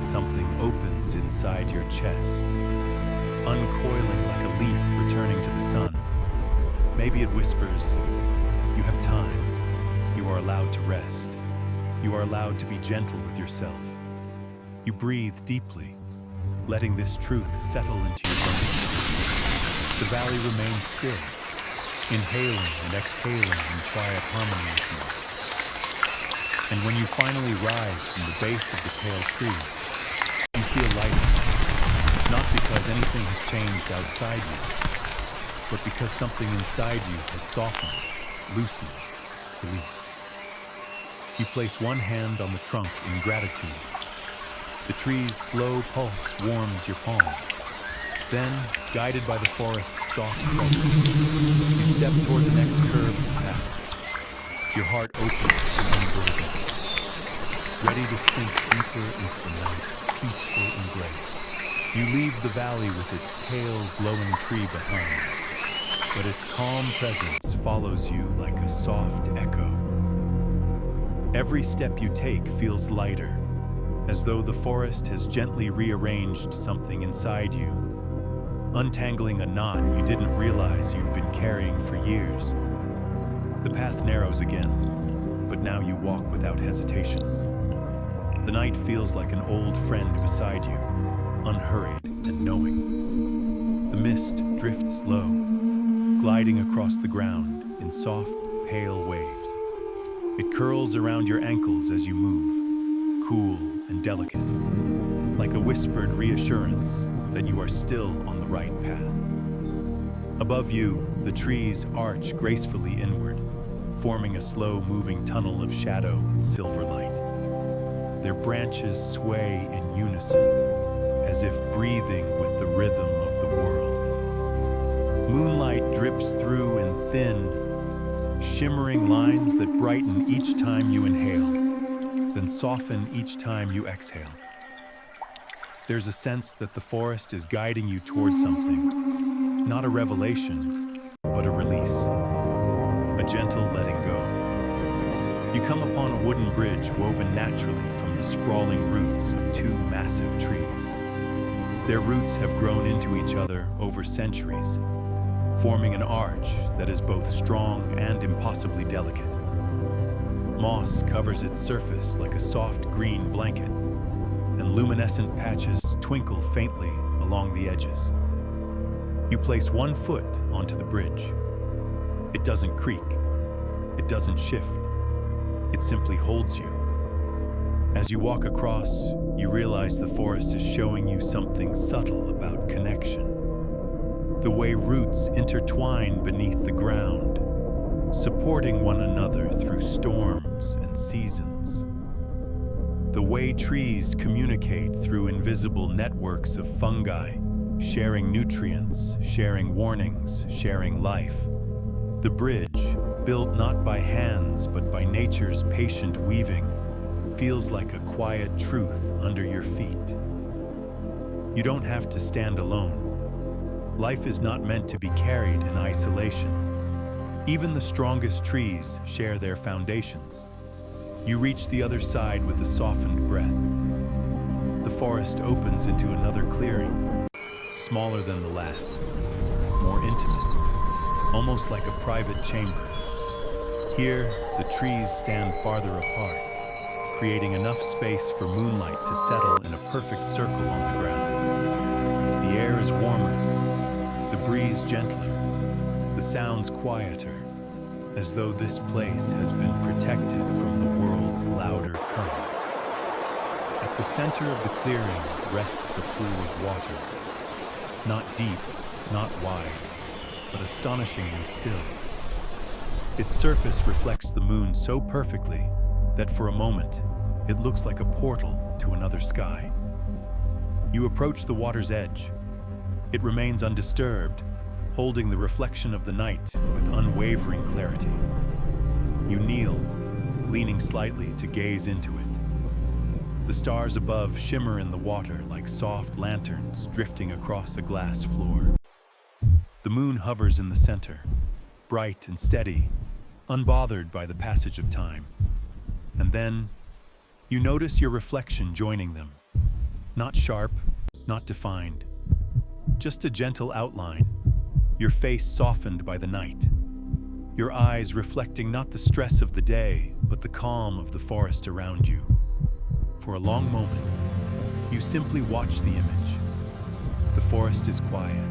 Something opens inside your chest, uncoiling like a leaf returning to the sun. Maybe it whispers, you have time. You are allowed to rest. You are allowed to be gentle with yourself. You breathe deeply, letting this truth settle into your bones. The valley remains still, inhaling and exhaling in quiet harmony with you. And when you finally rise from the base of the pale tree, you feel lighter, not because anything has changed outside you, but because something inside you has softened, loosened, released. You place one hand on the trunk in gratitude. The tree's slow pulse warms your palm. Then, guided by the forest's soft presence, you step toward the next curve of the path. Your heart opens to unburden, ready to sink deeper into the night's peaceful embrace. You leave the valley with its pale, glowing tree behind, but its calm presence follows you like a soft echo. Every step you take feels lighter, as though the forest has gently rearranged something inside you, untangling a knot you didn't realize you'd been carrying for years. The path narrows again, but now you walk without hesitation. The night feels like an old friend beside you, unhurried and knowing. The mist drifts low, gliding across the ground in soft, pale waves. It curls around your ankles as you move, cool and delicate, like a whispered reassurance that you are still on the right path. Above you, the trees arch gracefully inward, forming a slow-moving tunnel of shadow and silver light. Their branches sway in unison, as if breathing with the rhythm of the world. Moonlight drips through in thin, shimmering lines that brighten each time you inhale, then soften each time you exhale. There's a sense that the forest is guiding you toward something, not a revelation, but a release, a gentle letting go. You come upon a wooden bridge woven naturally from the sprawling roots of two massive trees. Their roots have grown into each other over centuries, forming an arch that is both strong and impossibly delicate. Moss covers its surface like a soft green blanket, and luminescent patches twinkle faintly along the edges. You place one foot onto the bridge. It doesn't creak. It doesn't shift. It simply holds you. As you walk across, you realize the forest is showing you something subtle about connection. The way roots intertwine beneath the ground, supporting one another through storms and seasons. The way trees communicate through invisible networks of fungi, sharing nutrients, sharing warnings, sharing life. The bridge, built not by hands but by nature's patient weaving, feels like a quiet truth under your feet. You don't have to stand alone. Life is not meant to be carried in isolation. Even the strongest trees share their foundations. You reach the other side with a softened breath. The forest opens into another clearing, smaller than the last, more intimate, almost like a private chamber. Here, the trees stand farther apart, creating enough space for moonlight to settle in a perfect circle on the ground. The air is warmer, the breeze gentler, the sounds quieter, as though this place has been protected from the world's louder currents. At the center of the clearing rests a pool of water, not deep, not wide, but astonishingly still. Its surface reflects the moon so perfectly that for a moment, it looks like a portal to another sky. You approach the water's edge. It remains undisturbed, holding the reflection of the night with unwavering clarity. You kneel, leaning slightly to gaze into it. The stars above shimmer in the water like soft lanterns drifting across a glass floor. The moon hovers in the center, bright and steady, unbothered by the passage of time. And then, you notice your reflection joining them. Not sharp, not defined. Just a gentle outline, your face softened by the night. Your eyes reflecting not the stress of the day, but the calm of the forest around you. For a long moment, you simply watch the image. The forest is quiet.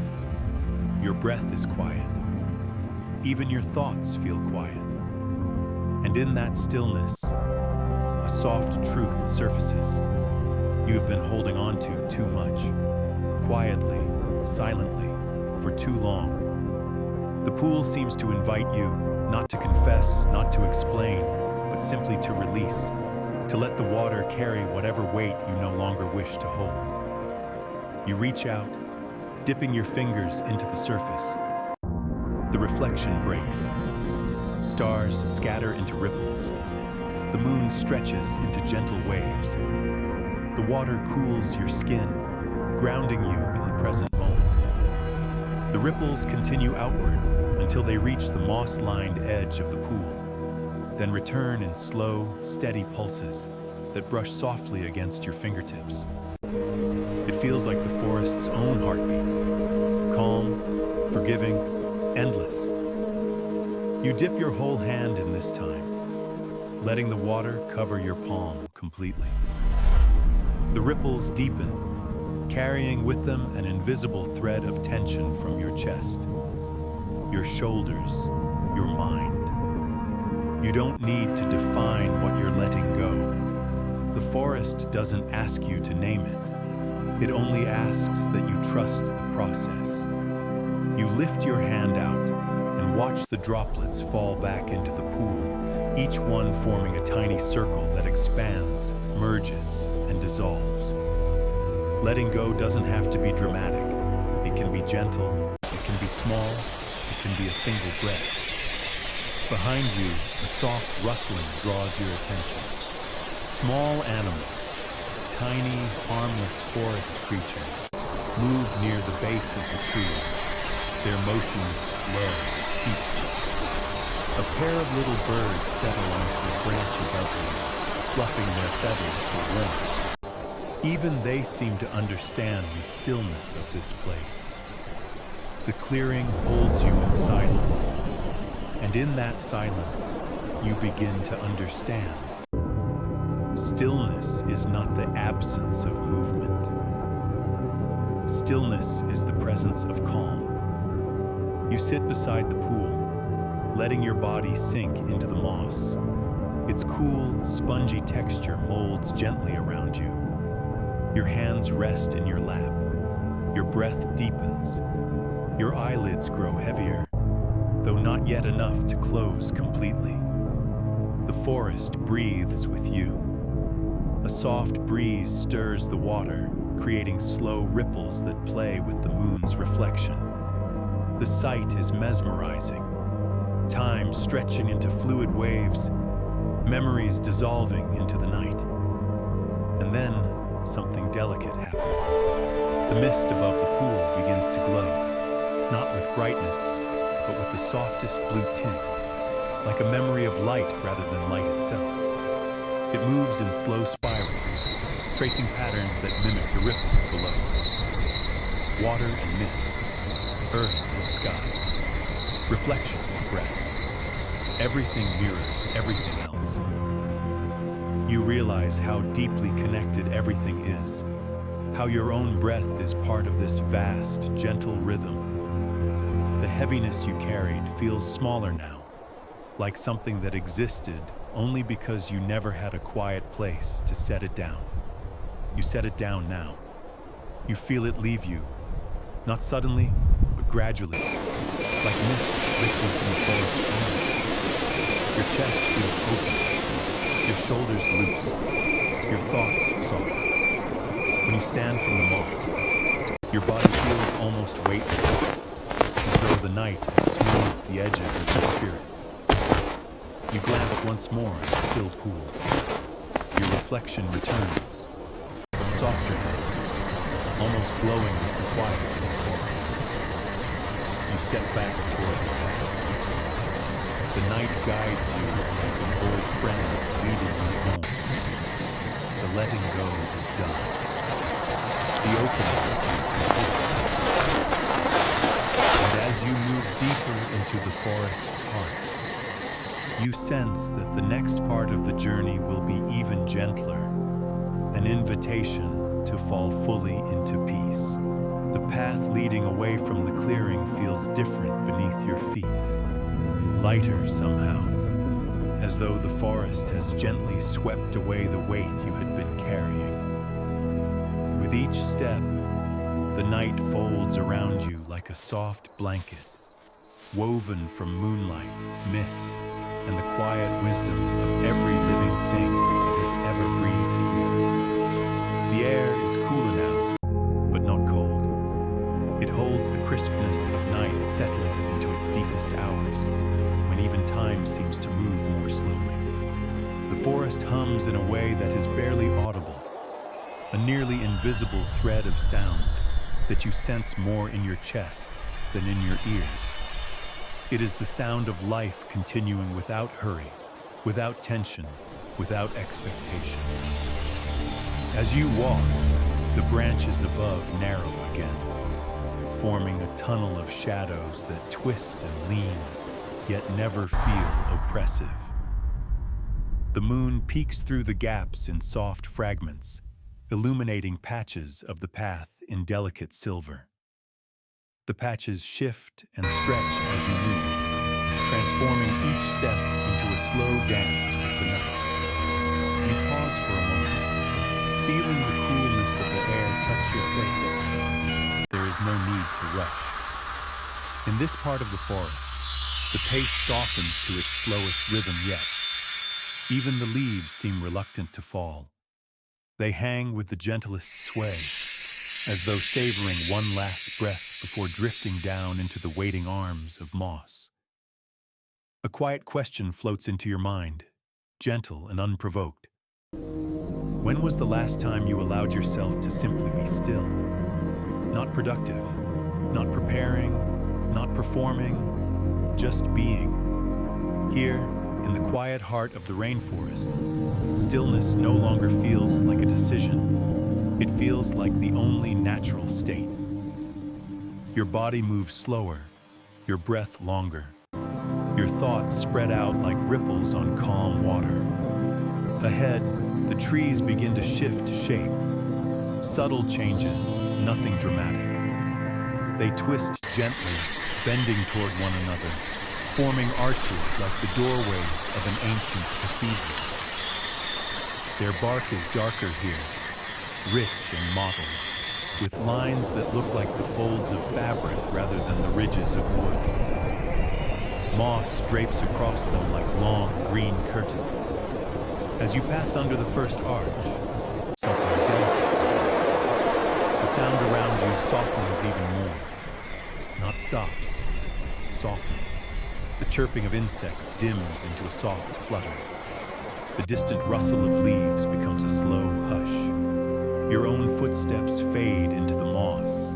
Your breath is quiet. Even your thoughts feel quiet. And in that stillness, a soft truth surfaces. You have been holding on to too much, quietly, silently, for too long. The pool seems to invite you, not to confess, not to explain, but simply to release, to let the water carry whatever weight you no longer wish to hold. You reach out, dipping your fingers into the surface. The reflection breaks. Stars scatter into ripples. The moon stretches into gentle waves. The water cools your skin, grounding you in the present moment. The ripples continue outward until they reach the moss-lined edge of the pool, then return in slow, steady pulses that brush softly against your fingertips. It feels like the forest's own heartbeat, calm, forgiving, endless. You dip your whole hand in this time, letting the water cover your palm completely. The ripples deepen, carrying with them an invisible thread of tension from your chest, your shoulders, your mind. You don't need to define what you're letting go. The forest doesn't ask you to name it. It only asks that you trust the process. You lift your hand out and watch the droplets fall back into the pool, each one forming a tiny circle that expands, merges, and dissolves. Letting go doesn't have to be dramatic. It can be gentle, it can be small, it can be a single breath. Behind you, a soft rustling draws your attention. Small animals, tiny, harmless forest creatures, move near the base of the tree, their motions slow, peaceful. A pair of little birds settle onto a branch above you, fluffing their feathers for warmth. Even they seem to understand the stillness of this place. The clearing holds you in silence, and in that silence, you begin to understand. Stillness is not the absence of movement. Stillness is the presence of calm. You sit beside the pool, letting your body sink into the moss. Its cool, spongy texture molds gently around you. Your hands rest in your lap. Your breath deepens. Your eyelids grow heavier, though not yet enough to close completely. The forest breathes with you. A soft breeze stirs the water, creating slow ripples that play with the moon's reflection. The sight is mesmerizing. Time stretching into fluid waves, memories dissolving into the night. And then, something delicate happens. The mist above the pool begins to glow, not with brightness, but with the softest blue tint, like a memory of light rather than light itself. It moves in slow spirals, tracing patterns that mimic the ripples below. Water and mist, earth and sky, reflection and breath. Everything mirrors everything else. You realize how deeply connected everything is, how your own breath is part of this vast, gentle rhythm. The heaviness you carried feels smaller now, like something that existed only because you never had a quiet place to set it down. You set it down now. You feel it leave you, not suddenly, but gradually, like mist lifting from the forest onward. Your chest feels open, your shoulders loose, your thoughts soft. When you stand from the moss, your body feels almost weightless, as though the night has smoothed the edges of your spirit. You glance once more at the still pool. Your reflection returns, softer now, almost glowing with the quiet of the forest. You step back toward the path. The night guides you like an old friend leading you home. The letting go is done. The opening is complete. And as you move deeper into the forest's heart, you sense that the next part of the journey will be even gentler, an invitation to fall fully into peace. The path leading away from the clearing feels different beneath your feet, lighter somehow, as though the forest has gently swept away the weight you had been carrying. With each step, the night folds around you like a soft blanket, woven from moonlight, mist, and the quiet wisdom of every living thing that has ever breathed here. The air is cooler now, but not cold. It holds the crispness of night settling into its deepest hours, when even time seems to move more slowly. The forest hums in a way that is barely audible, a nearly invisible thread of sound that you sense more in your chest than in your ears. It is the sound of life continuing without hurry, without tension, without expectation. As you walk, the branches above narrow again, forming a tunnel of shadows that twist and lean, yet never feel oppressive. The moon peeks through the gaps in soft fragments, illuminating patches of the path in delicate silver. The patches shift and stretch as you move, transforming each step into a slow dance with the night. You pause for a moment, feeling the coolness of the air touch your face. There is no need to rush. In this part of the forest, the pace softens to its slowest rhythm yet. Even the leaves seem reluctant to fall. They hang with the gentlest sway, as though savoring one last breath before drifting down into the waiting arms of moss. A quiet question floats into your mind, gentle and unprovoked. When was the last time you allowed yourself to simply be still? Not productive, not preparing, not performing, just being. Here, in the quiet heart of the rainforest, stillness no longer feels like a decision. It feels like the only natural state. Your body moves slower, your breath longer. Your thoughts spread out like ripples on calm water. Ahead, the trees begin to shift shape. Subtle changes, nothing dramatic. They twist gently, bending toward one another, forming arches like the doorways of an ancient cathedral. Their bark is darker here, rich and mottled, with lines that look like the folds of fabric rather than the ridges of wood. Moss drapes across them like long green curtains. As you pass under the first arch, something delicate. The sound around you softens even more. Not stops, softens. The chirping of insects dims into a soft flutter. The distant rustle of leaves becomes a slow hush. Your own footsteps fade into the moss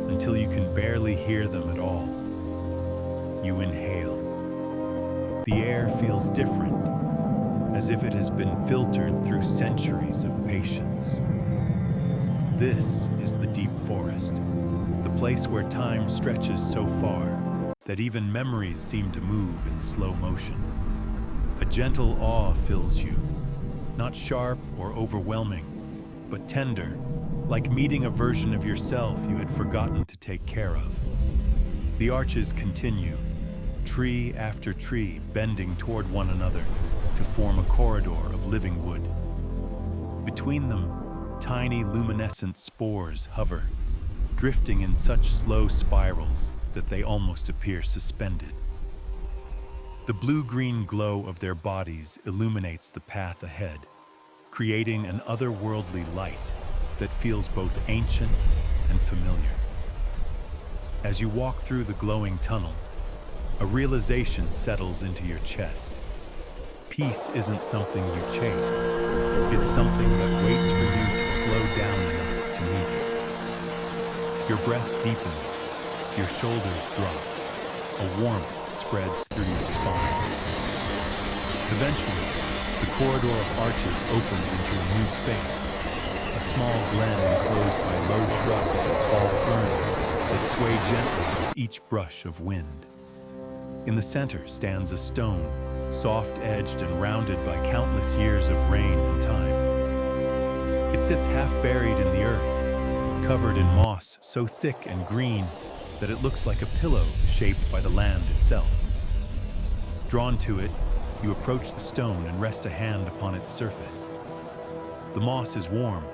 until you can barely hear them at all. You inhale. The air feels different, as if it has been filtered through centuries of patience. This is the deep forest, the place where time stretches so far that even memories seem to move in slow motion. A gentle awe fills you, not sharp or overwhelming, but tender, like meeting a version of yourself you had forgotten to take care of. The arches continue, tree after tree bending toward one another to form a corridor of living wood. Between them, tiny luminescent spores hover, drifting in such slow spirals that they almost appear suspended. The blue-green glow of their bodies illuminates the path ahead, creating an otherworldly light that feels both ancient and familiar. As you walk through the glowing tunnel, a realization settles into your chest. Peace isn't something you chase. It's something that waits for you to slow down enough to meet it. Your breath deepens, your shoulders drop. A warmth spreads through your spine. Eventually, the corridor of arches opens into a new space. A small glen enclosed by low shrubs and tall ferns that sway gently with each brush of wind. In the center stands a stone, soft-edged and rounded by countless years of rain and time. It sits half buried in the earth, covered in moss so thick and green that it looks like a pillow shaped by the land itself. Drawn to it, you approach the stone and rest a hand upon its surface. The moss is warm,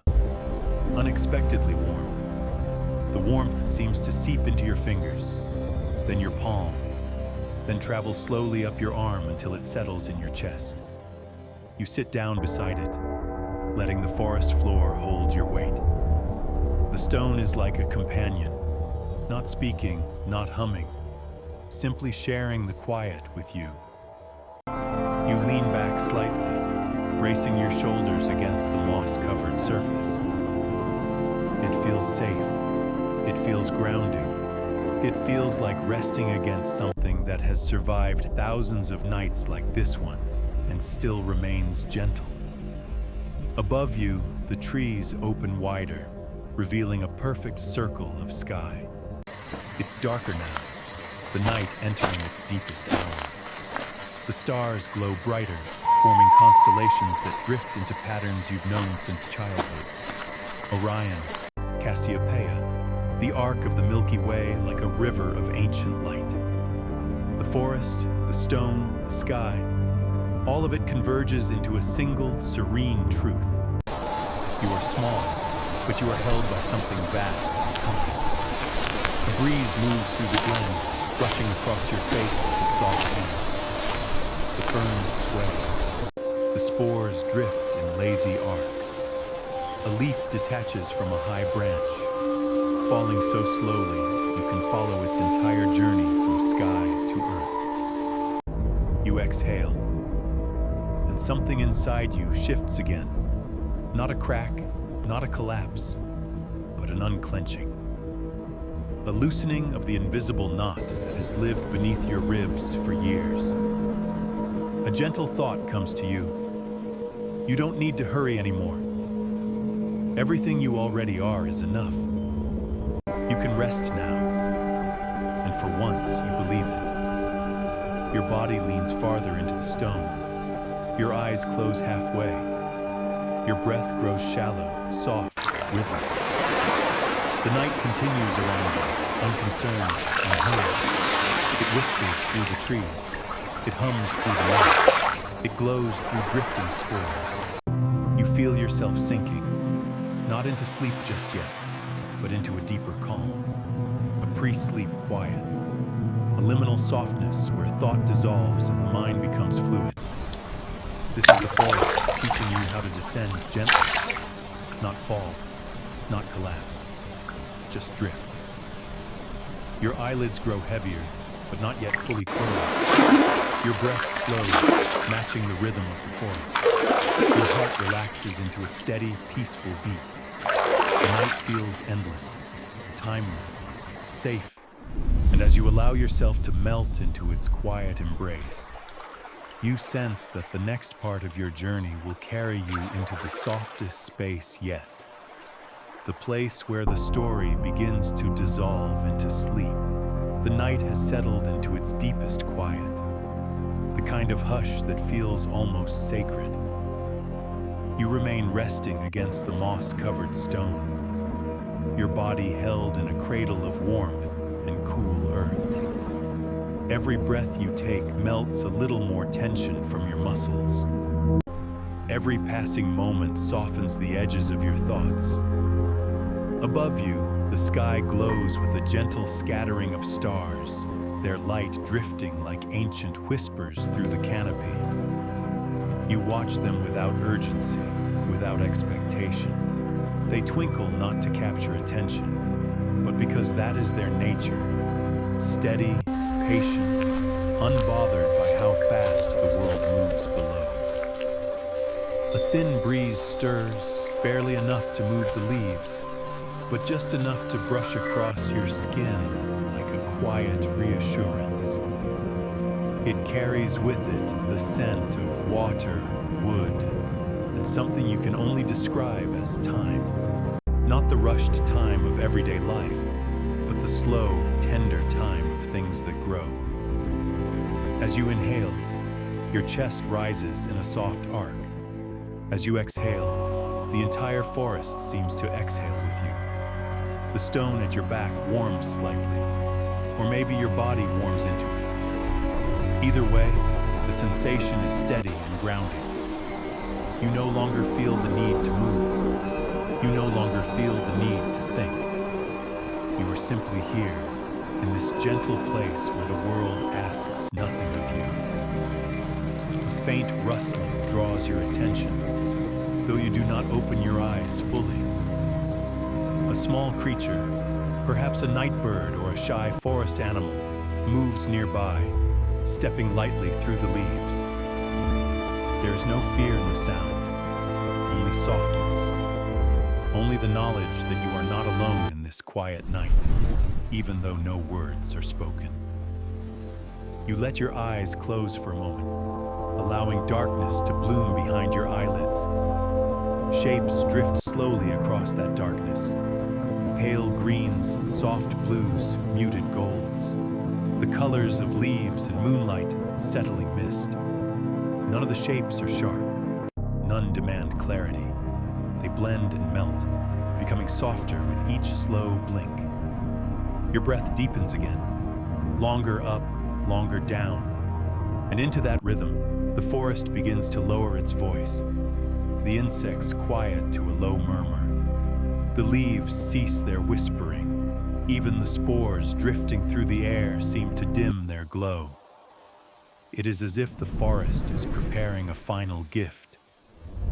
unexpectedly warm. The warmth seems to seep into your fingers, then your palm, then travel slowly up your arm until it settles in your chest. You sit down beside it, letting the forest floor hold your weight. The stone is like a companion, not speaking, not humming, simply sharing the quiet with you. You lean back slightly, bracing your shoulders against the moss-covered surface. It feels safe. It feels grounding. It feels like resting against something that has survived thousands of nights like this one and still remains gentle. Above you, the trees open wider, revealing a perfect circle of sky. It's darker now, the night entering its deepest hour. The stars glow brighter, forming constellations that drift into patterns you've known since childhood. Orion, Cassiopeia, the arc of the Milky Way like a river of ancient light. The forest, the stone, the sky, all of it converges into a single, serene truth. You are small, but you are held by something vast and comforting. A breeze moves through the glen, brushing across your face like a soft hand. The ferns sway. The spores drift in lazy arcs. A leaf detaches from a high branch, falling so slowly you can follow its entire journey from sky to earth. You exhale, and something inside you shifts again. Not a crack, not a collapse, but an unclenching. A loosening of the invisible knot that has lived beneath your ribs for years. A gentle thought comes to you. You don't need to hurry anymore. Everything you already are is enough. You can rest now, and for once you believe it. Your body leans farther into the stone. Your eyes close halfway. Your breath grows shallow, soft, rhythmic. The night continues around you, unconcerned, unhurried. It whispers through the trees. It hums through the night. It glows through drifting spores. You feel yourself sinking, not into sleep just yet, but into a deeper calm, a pre-sleep quiet, a liminal softness where thought dissolves and the mind becomes fluid. This is the forest teaching you how to descend gently, not fall, not collapse, just drift. Your eyelids grow heavier, but not yet fully closed. Your breath slows, matching the rhythm of the forest. Your heart relaxes into a steady, peaceful beat. The night feels endless, timeless, safe, and as you allow yourself to melt into its quiet embrace, you sense that the next part of your journey will carry you into the softest space yet. The place where the story begins to dissolve into sleep. The night has settled into its deepest quiet, the kind of hush that feels almost sacred. You remain resting against the moss-covered stone, your body held in a cradle of warmth and cool earth. Every breath you take melts a little more tension from your muscles. Every passing moment softens the edges of your thoughts. Above you, the sky glows with a gentle scattering of stars, their light drifting like ancient whispers through the canopy. You watch them without urgency, without expectation. They twinkle not to capture attention, but because that is their nature. Steady, patient, unbothered by how fast the world moves below. A thin breeze stirs, barely enough to move the leaves, but just enough to brush across your skin like a quiet reassurance. It carries with it the scent of water, wood, and something you can only describe as time. Not the rushed time of everyday life, but the slow, tender time of things that grow. As you inhale, your chest rises in a soft arc. As you exhale, the entire forest seems to exhale with you. The stone at your back warms slightly, or maybe your body warms into it. Either way, the sensation is steady and grounding. You no longer feel the need to move. You no longer feel the need to think. You are simply here, in this gentle place where the world asks nothing of you. A faint rustling draws your attention, though you do not open your eyes fully. A small creature, perhaps a night bird or a shy forest animal, moves nearby, stepping lightly through the leaves. There is no fear in the sound, only softness, only the knowledge that you are not alone in this quiet night, even though no words are spoken. You let your eyes close for a moment, allowing darkness to bloom behind your eyelids. Shapes drift slowly across that darkness. Pale greens, soft blues, muted golds. The colors of leaves and moonlight and settling mist. None of the shapes are sharp. None demand clarity. They blend and melt, becoming softer with each slow blink. Your breath deepens again, longer up, longer down. And into that rhythm, the forest begins to lower its voice. The insects quiet to a low murmur. The leaves cease their whispering. Even the spores drifting through the air seem to dim their glow. It is as if the forest is preparing a final gift,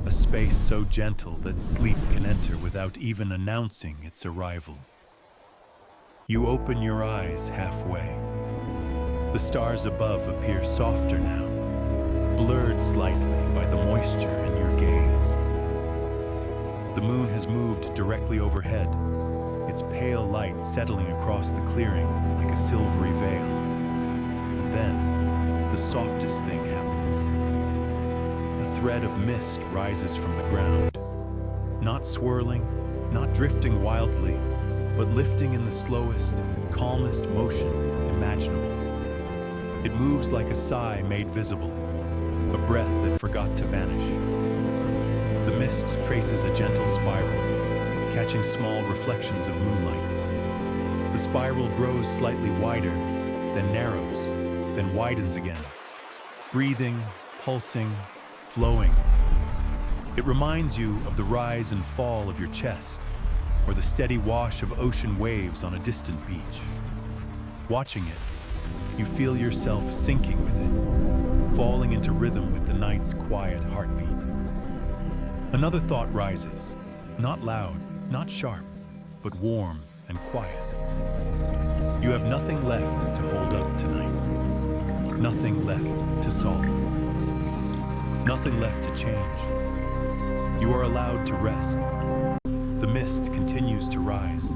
a space so gentle that sleep can enter without even announcing its arrival. You open your eyes halfway. The stars above appear softer now, blurred slightly by the moisture in your gaze. The moon has moved directly overhead, its pale light settling across the clearing like a silvery veil. And then, the softest thing happens. A thread of mist rises from the ground, not swirling, not drifting wildly, but lifting in the slowest, calmest motion imaginable. It moves like a sigh made visible, a breath that forgot to vanish. The mist traces a gentle spiral, catching small reflections of moonlight. The spiral grows slightly wider, then narrows, then widens again, breathing, pulsing, flowing. It reminds you of the rise and fall of your chest, or the steady wash of ocean waves on a distant beach. Watching it, you feel yourself sinking with it, falling into rhythm with the night's quiet heartbeat. Another thought rises, not loud, not sharp, but warm and quiet. You have nothing left to hold up tonight, nothing left to solve, nothing left to change. You are allowed to rest. The mist continues to rise.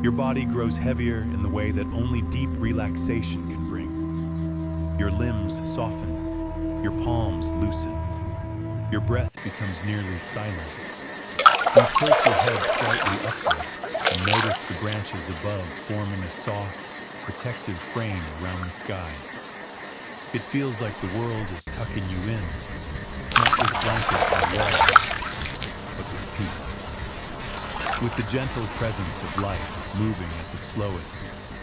Your body grows heavier in the way that only deep relaxation can bring. Your limbs soften, your palms loosen. Your breath becomes nearly silent. You tilt your head slightly upward and notice the branches above forming a soft, protective frame around the sky. It feels like the world is tucking you in, not with blankets or walls, but with peace. With the gentle presence of life moving at the slowest,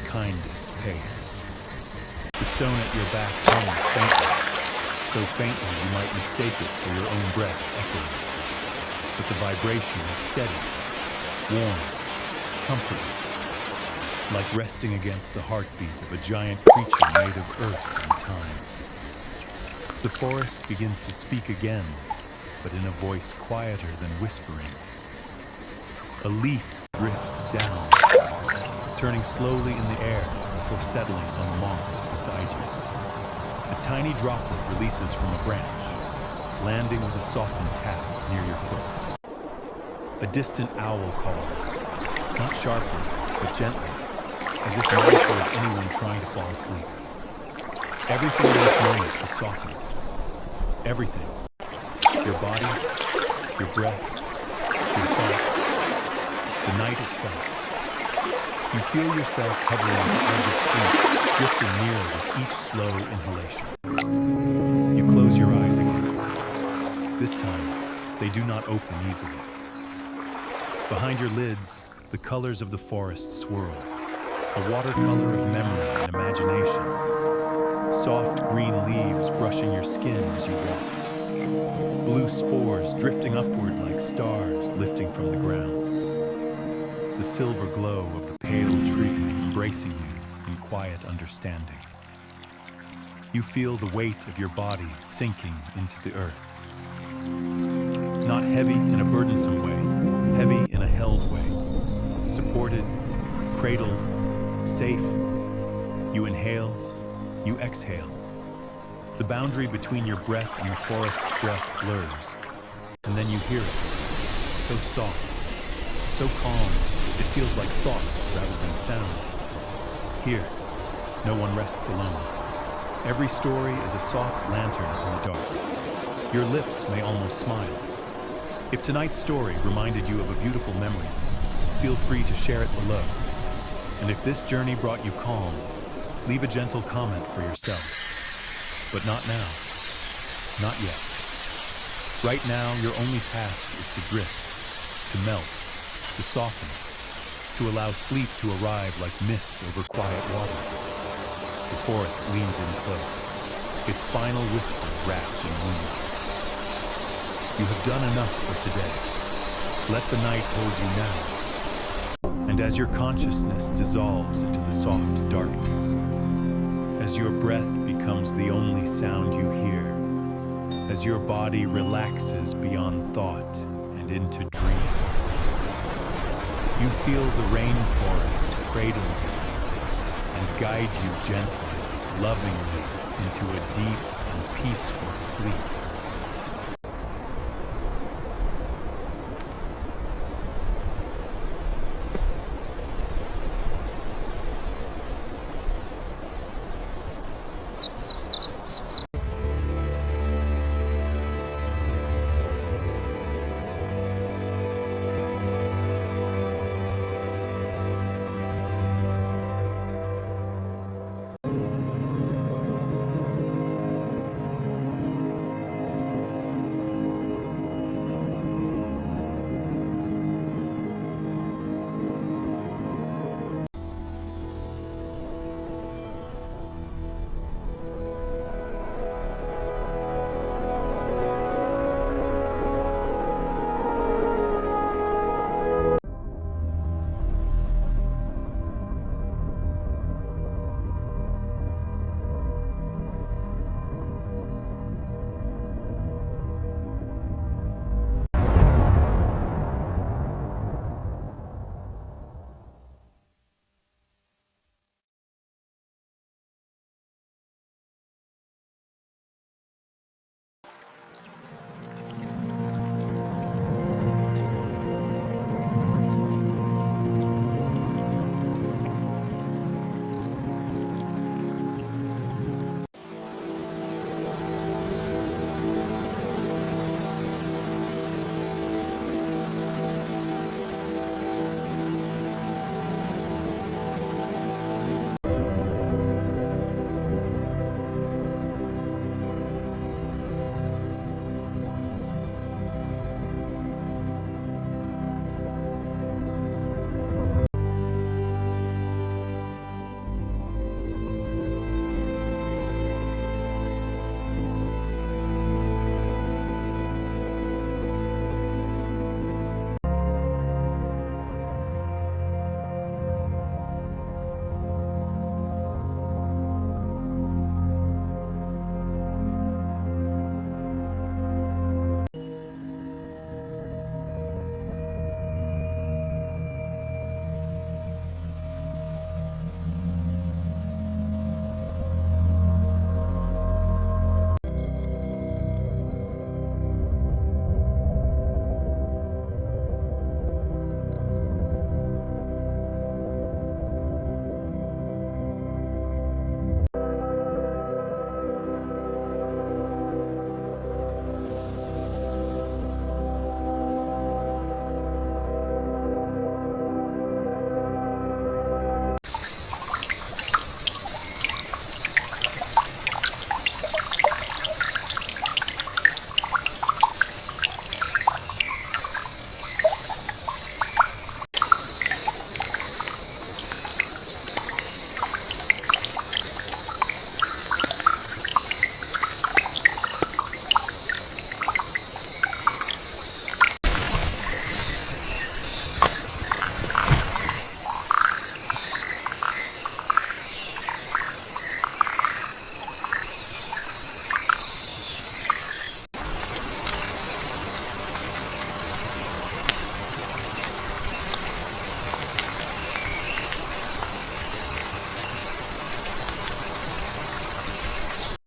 kindest pace. The stone at your back hums faintly, so faintly you might mistake it for your own breath echoing. But the vibration is steady, warm, comforting, like resting against the heartbeat of a giant creature made of earth and time. The forest begins to speak again, but in a voice quieter than whispering. A leaf drifts down, turning slowly in the air before settling on the moss beside you. A tiny droplet releases from a branch, landing with a softened tap near your foot. A distant owl calls, not sharply, but gently, as if mindful of anyone trying to fall asleep. Everything in this moment is softening. Everything. Your body, your breath, your thoughts, the night itself. You feel yourself hovering on the edge of sleep, drifting nearer with each slow inhalation. You close your eyes again. This time, they do not open easily. Behind your lids, the colors of the forest swirl, a watercolor of memory and imagination. Soft green leaves brushing your skin as you walk. Blue spores drifting upward like stars lifting from the ground. The silver glow of the pale tree embracing you in quiet understanding. You feel the weight of your body sinking into the earth. Not heavy in a burdensome way, heavy in a held way. Supported, cradled, safe. You inhale, you exhale. The boundary between your breath and the forest's breath blurs. And then you hear it. So soft, so calm, it feels like thought rather than sound. Here, no one rests alone. Every story is a soft lantern in the dark. Your lips may almost smile. If tonight's story reminded you of a beautiful memory, feel free to share it below. And if this journey brought you calm, leave a gentle comment for yourself. But not now. Not yet. Right now, your only task is to drift, to melt, to soften, to allow sleep to arrive like mist over quiet water. The forest leans in close, its final whisper wrapped in moonlight. You have done enough for today. Let the night hold you now. And as your consciousness dissolves into the soft darkness, as your breath becomes the only sound you hear, as your body relaxes beyond thought and into dream, you feel the rainforest cradle you and guide you gently, lovingly into a deep and peaceful sleep. sleep.